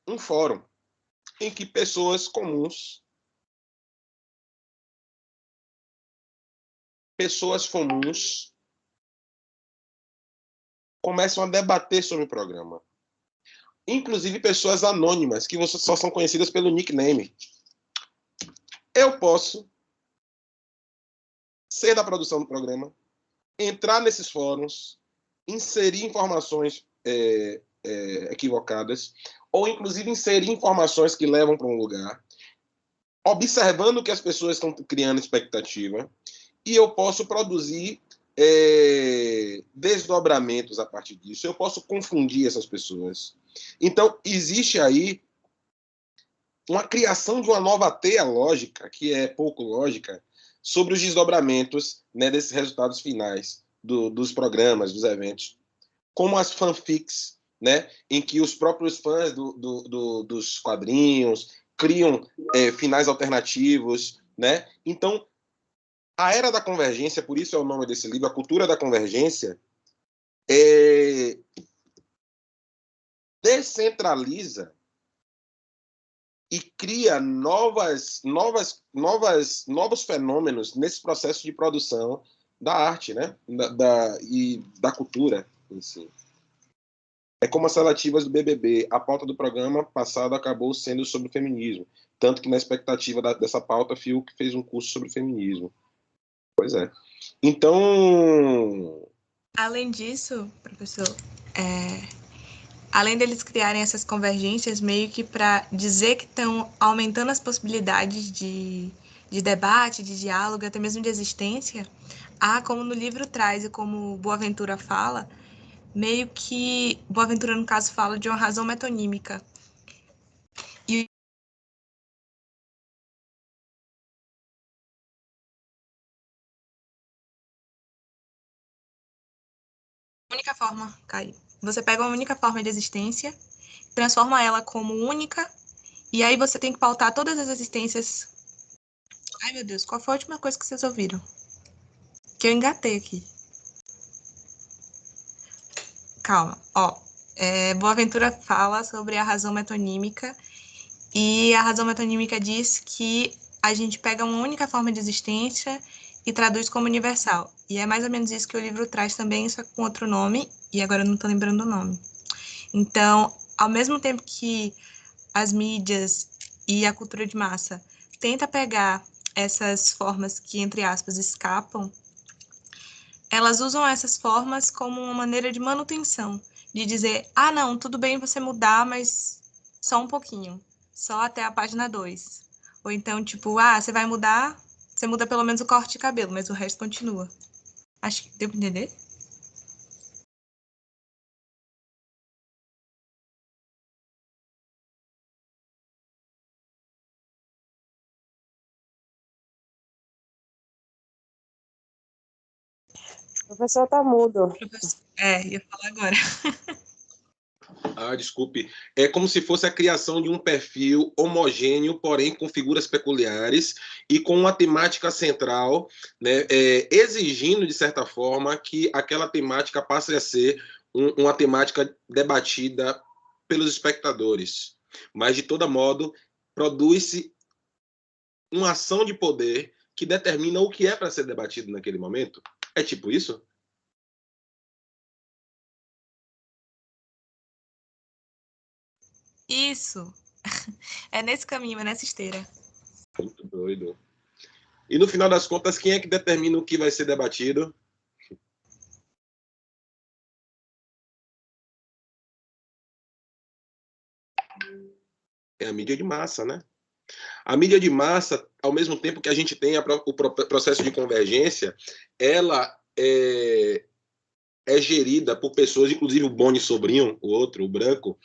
um fórum em que pessoas comuns, começam a debater sobre o programa. Inclusive pessoas anônimas, que só são conhecidas pelo nickname. Eu posso ser da produção do programa, entrar nesses fóruns, inserir informações equivocadas, ou inclusive inserir informações que levam para um lugar, observando que as pessoas estão criando expectativa, e eu posso produzir desdobramentos a partir disso. Eu posso confundir essas pessoas. Então, existe aí uma criação de uma nova teia lógica, que é pouco lógica, sobre os desdobramentos, né, desses resultados finais dos programas, dos eventos, como as fanfics, né, em que os próprios fãs dos quadrinhos criam finais alternativos, né? Então, a Era da Convergência, por isso é o nome desse livro, A Cultura da Convergência, descentraliza e cria novos fenômenos nesse processo de produção da arte, né? E da cultura em si. É como as seletivas do BBB. A pauta do programa passado acabou sendo sobre feminismo. Tanto que na expectativa dessa pauta, Fiuk fez um curso sobre feminismo. Pois é. Então... Além disso, professor, além deles criarem essas convergências, meio que para dizer que estão aumentando as possibilidades de debate, de diálogo, até mesmo de existência, como no livro traz e como Boaventura fala, meio que Boaventura, no caso, fala de uma razão metonímica. E a única forma, Caio, você pega uma única forma de existência, transforma ela como única, e aí você tem que pautar todas as existências. Ai, meu Deus, qual foi a última coisa que vocês ouviram? Que eu engatei aqui. Calma, Boaventura fala sobre a razão metonímica, e a razão metonímica diz que a gente pega uma única forma de existência e traduz como universal. E é mais ou menos isso que o livro traz também, só com outro nome, e agora eu não estou lembrando o nome. Então, ao mesmo tempo que as mídias e a cultura de massa tenta pegar essas formas que, entre aspas, escapam, elas usam essas formas como uma maneira de manutenção, de dizer, não, tudo bem você mudar, mas só um pouquinho, só até a página 2. Ou então, tipo, você vai mudar, você muda pelo menos o corte de cabelo, mas o resto continua. Acho que deu para entender? O professor tá mudo. Ia falar agora. Desculpe. É como se fosse a criação de um perfil homogêneo, porém com figuras peculiares e com uma temática central, né, exigindo, de certa forma, que aquela temática passe a ser uma temática debatida pelos espectadores. Mas, de todo modo, produz-se uma ação de poder que determina o que é para ser debatido naquele momento. É tipo isso? Isso. É nesse caminho, é nessa esteira. Muito doido. E no final das contas, quem é que determina o que vai ser debatido? É a mídia de massa, né? A mídia de massa, ao mesmo tempo que a gente tem o processo de convergência, ela é gerida por pessoas, inclusive o Boni Sobrinho, o outro, o branco,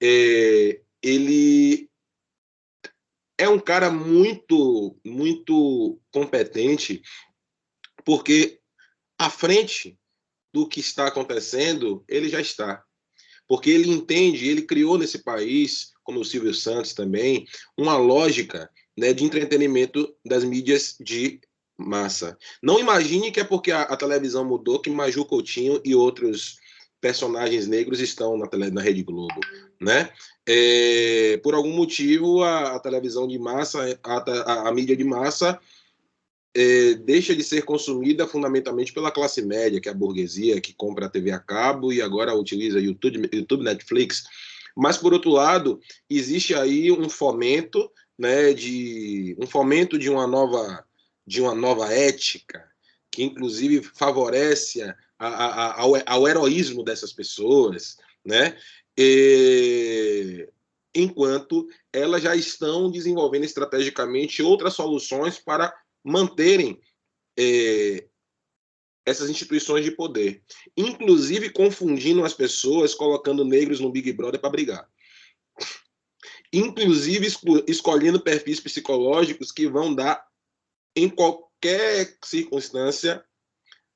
ele é um cara muito, muito competente, porque à frente do que está acontecendo, ele já está. Porque ele entende, ele criou nesse país, como o Silvio Santos também, uma lógica, né, de entretenimento das mídias de massa. Não imagine que é porque a televisão mudou que Maju Coutinho e outros personagens negros estão na Rede Globo, né? Por algum motivo, a televisão de massa, a mídia de massa, deixa de ser consumida fundamentalmente pela classe média, que é a burguesia, que compra a TV a cabo e agora utiliza YouTube, Netflix. Mas, por outro lado, existe aí um fomento, né, de uma nova ética, que inclusive favorece ao heroísmo dessas pessoas, né? Enquanto elas já estão desenvolvendo estrategicamente outras soluções para manterem essas instituições de poder, inclusive confundindo as pessoas, colocando negros no Big Brother para brigar, inclusive escolhendo perfis psicológicos que vão dar, em qualquer circunstância,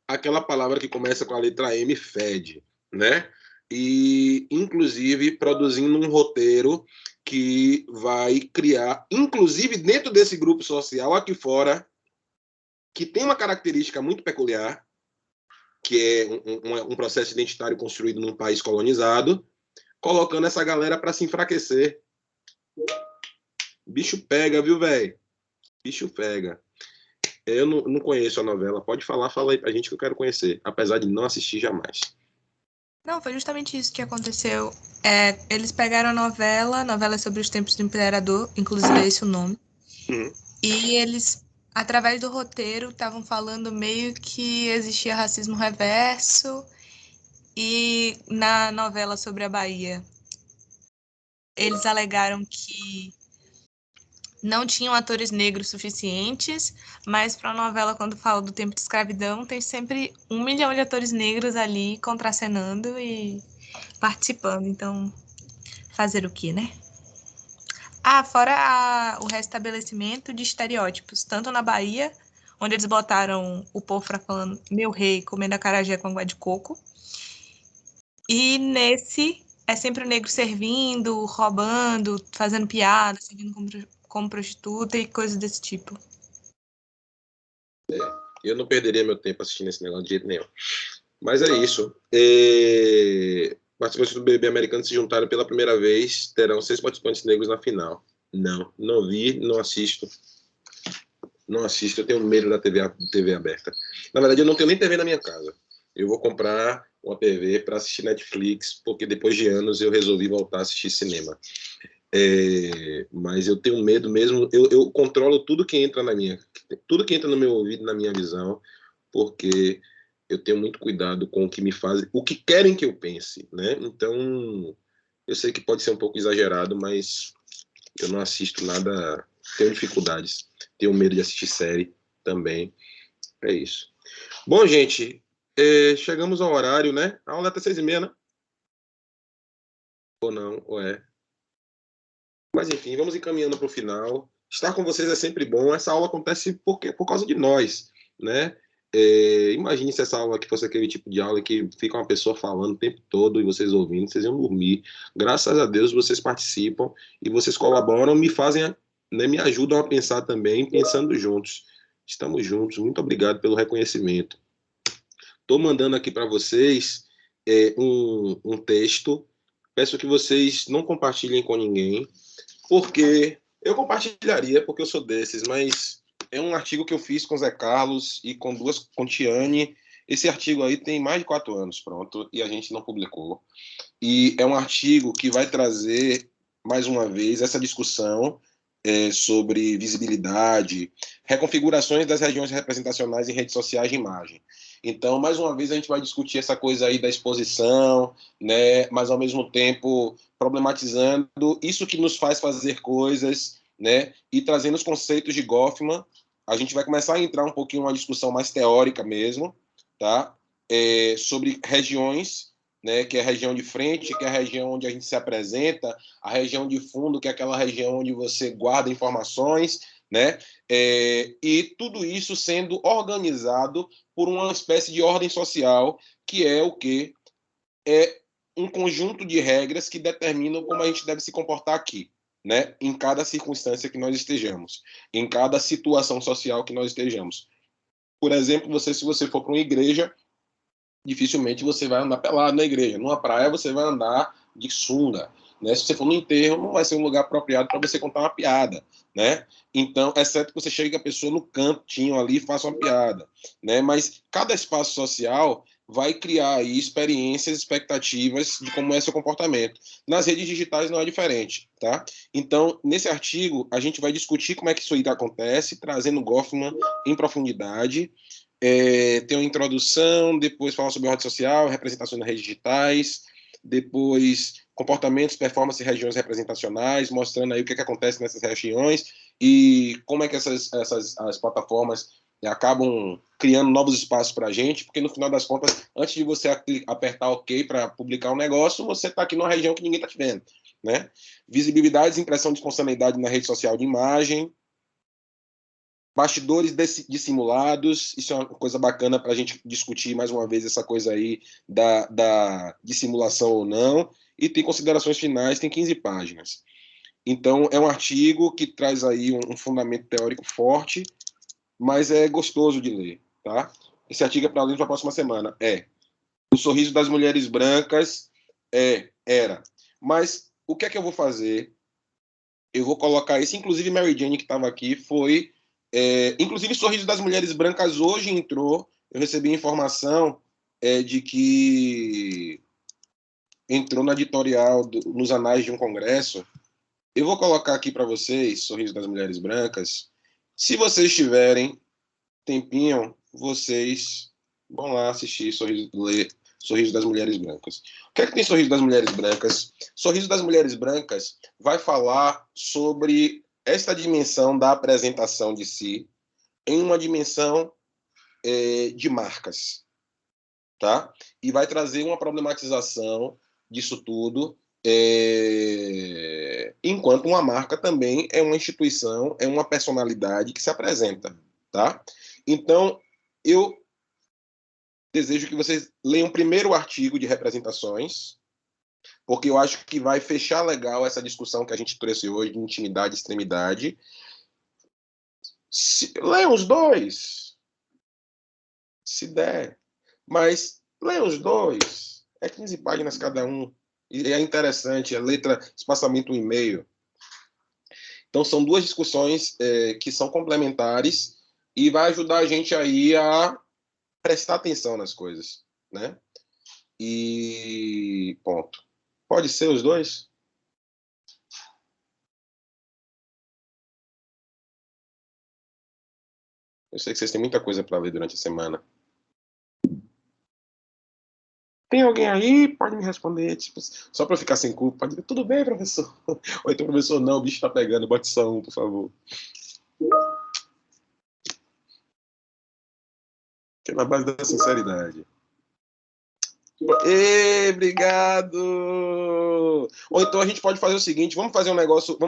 aquela palavra que começa com a letra M, fede, né? E, inclusive, produzindo um roteiro que vai criar, inclusive dentro desse grupo social aqui fora, que tem uma característica muito peculiar, que é um processo identitário construído num país colonizado, colocando essa galera para se enfraquecer. Bicho pega, viu, velho? Bicho pega. Eu não conheço a novela. Pode falar, fala aí pra gente que eu quero conhecer, apesar de não assistir jamais. Não, foi justamente isso que aconteceu. Eles pegaram a novela sobre os tempos do imperador, inclusive é esse o nome, e eles, através do roteiro, estavam falando meio que existia racismo reverso, e na novela sobre a Bahia eles alegaram que não tinham atores negros suficientes, mas para a novela, quando fala do tempo de escravidão, tem sempre 1 milhão de atores negros ali contracenando e participando. Então, fazer o quê, né? Fora o restabelecimento de estereótipos, tanto na Bahia, onde eles botaram o Pofra falando meu rei comendo acarajé com água de coco, e nesse é sempre o negro servindo, roubando, fazendo piada, servindo como prostituta e coisas desse tipo. Eu não perderia meu tempo assistindo esse negócio de jeito nenhum. Mas é isso. Participantes do BBB americano se juntaram pela primeira vez. Terão 6 participantes negros na final. Não vi, não assisto. Não assisto, eu tenho medo da TV aberta. Na verdade, eu não tenho nem TV na minha casa. Eu vou comprar uma TV para assistir Netflix, porque depois de anos eu resolvi voltar a assistir cinema. Mas eu tenho medo mesmo. Eu controlo tudo que entra tudo que entra no meu ouvido, na minha visão, porque eu tenho muito cuidado com o que me fazem, o que querem que eu pense, né? Então, eu sei que pode ser um pouco exagerado, mas eu não assisto nada, tenho dificuldades, tenho medo de assistir série também. É isso. Bom, gente, chegamos ao horário, né? A aula é até 6h30, né? Ou não, ou é? Mas enfim, vamos encaminhando para o final. Estar com vocês é sempre bom. Essa aula acontece por causa de nós, né? Imagine se essa aula aqui fosse aquele tipo de aula que fica uma pessoa falando o tempo todo e vocês ouvindo, vocês iam dormir. Graças a Deus vocês participam e vocês colaboram, me fazem, né, me ajudam a pensar também, pensando juntos. Estamos juntos. Muito obrigado pelo reconhecimento. Estou mandando aqui para vocês um texto. Peço que vocês não compartilhem com ninguém, porque eu compartilharia, porque eu sou desses, mas é um artigo que eu fiz com o Zé Carlos e com Tiane. Esse artigo aí tem mais de 4 anos, pronto, e a gente não publicou. E é um artigo que vai trazer, mais uma vez, essa discussão sobre visibilidade, reconfigurações das regiões representacionais em redes sociais de imagem. Então, mais uma vez, a gente vai discutir essa coisa aí da exposição, né, mas, ao mesmo tempo, problematizando isso que nos faz fazer coisas, né, e trazendo os conceitos de Goffman. A gente vai começar a entrar um pouquinho numa discussão mais teórica mesmo, tá? Sobre regiões, né, que é a região de frente, que é a região onde a gente se apresenta, a região de fundo, que é aquela região onde você guarda informações, né? E tudo isso sendo organizado por uma espécie de ordem social, que é o quê? É um conjunto de regras que determinam como a gente deve se comportar aqui, né? Em cada circunstância que nós estejamos, em cada situação social que nós estejamos. Por exemplo, se você for para uma igreja, dificilmente você vai andar pelado na igreja. Numa praia, você vai andar de sunga, né? Se você for no enterro, não vai ser um lugar apropriado para você contar uma piada, né? Então, exceto que você chegue a pessoa no cantinho ali e faça uma piada, né? Mas cada espaço social vai criar aí experiências, expectativas de como é seu comportamento. Nas redes digitais não é diferente, tá? Então, nesse artigo, a gente vai discutir como é que isso aí acontece, trazendo Goffman em profundidade. Tem uma introdução, depois falar sobre ordem social, representação nas redes digitais, depois comportamentos, performance e regiões representacionais, mostrando aí o que acontece nessas regiões e como é que as plataformas acabam criando novos espaços para a gente, porque no final das contas, antes de você apertar OK para publicar um negócio, você está aqui numa região que ninguém está te vendo, né? Visibilidade, impressão de espontaneidade na rede social de imagem, bastidores dissimulados, isso é uma coisa bacana para a gente discutir mais uma vez essa coisa aí da dissimulação ou não, e tem considerações finais, tem 15 páginas. Então, é um artigo que traz aí um fundamento teórico forte, mas é gostoso de ler, tá? Esse artigo é para ler para a próxima semana. O sorriso das mulheres brancas era. Mas o que é que eu vou fazer? Eu vou colocar esse, inclusive Mary Jane, que estava aqui, foi... inclusive, Sorriso das Mulheres Brancas hoje entrou. Eu recebi informação de que entrou na editorial nos anais de um congresso. Eu vou colocar aqui para vocês, Sorriso das Mulheres Brancas. Se vocês tiverem tempinho, vocês vão lá assistir, ler Sorriso das Mulheres Brancas. O que é que tem Sorriso das Mulheres Brancas? Sorriso das Mulheres Brancas vai falar sobre esta dimensão da apresentação de si em uma dimensão de marcas, tá? E vai trazer uma problematização disso tudo, enquanto uma marca também é uma instituição, é uma personalidade que se apresenta, tá? Então, eu desejo que vocês leiam primeiro o artigo de representações, porque eu acho que vai fechar legal essa discussão que a gente trouxe hoje de intimidade e extremidade. Leiam os dois, se der. Mas leiam os dois. É 15 páginas cada um. E é interessante, a letra, espaçamento 1,5. Então, são duas discussões que são complementares e vai ajudar a gente aí a prestar atenção nas coisas, né? E ponto. Pode ser os dois? Eu sei que vocês têm muita coisa para ler durante a semana. Tem alguém aí? Pode me responder, tipo, só para eu ficar sem culpa. Pode dizer, tudo bem, professor? Ou então, professor, não, o bicho tá pegando, bote só um, por favor. Que é na base da sinceridade. Obrigado! Ou então a gente pode fazer o seguinte, vamos fazer um negócio,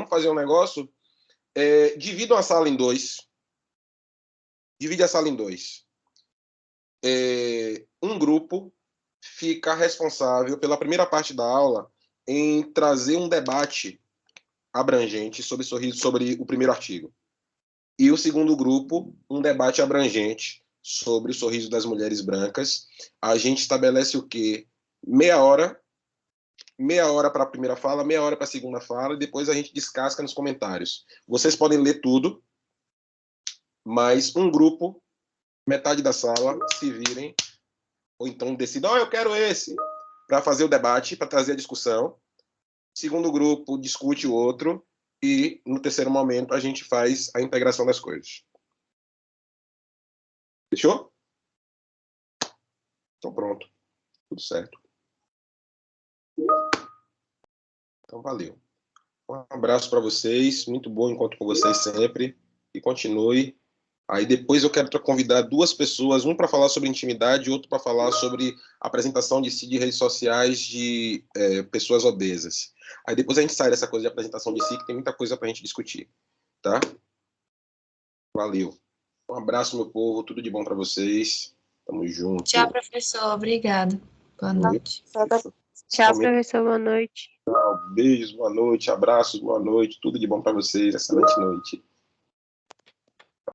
dividam a sala em dois. Divide a sala em dois. Um grupo fica responsável pela primeira parte da aula em trazer um debate abrangente sobre o primeiro artigo. E o segundo grupo, um debate abrangente sobre o sorriso das mulheres brancas. A gente estabelece o quê? Meia hora para a primeira fala, meia hora para a segunda fala, e depois a gente descasca nos comentários. Vocês podem ler tudo, mas um grupo, metade da sala, se virem, ou então decidam, eu quero esse, para fazer o debate, para trazer a discussão. Segundo grupo, discute o outro, e no terceiro momento a gente faz a integração das coisas. Fechou? Então pronto. Tudo certo. Então valeu. Um abraço para vocês. Muito bom encontro com vocês sempre. E continue. Aí depois eu quero convidar duas pessoas, um para falar sobre intimidade e outro para falar sobre apresentação de si de redes sociais de pessoas obesas. Aí depois a gente sai dessa coisa de apresentação de si, que tem muita coisa para a gente discutir. Tá? Valeu. Um abraço, meu povo. Tudo de bom para vocês. Tamo junto. Tchau, professor. Obrigado. Boa noite. Tchau, professor. Boa noite. Beijos, boa noite, abraços, boa noite. Tudo de bom para vocês. Excelente noite.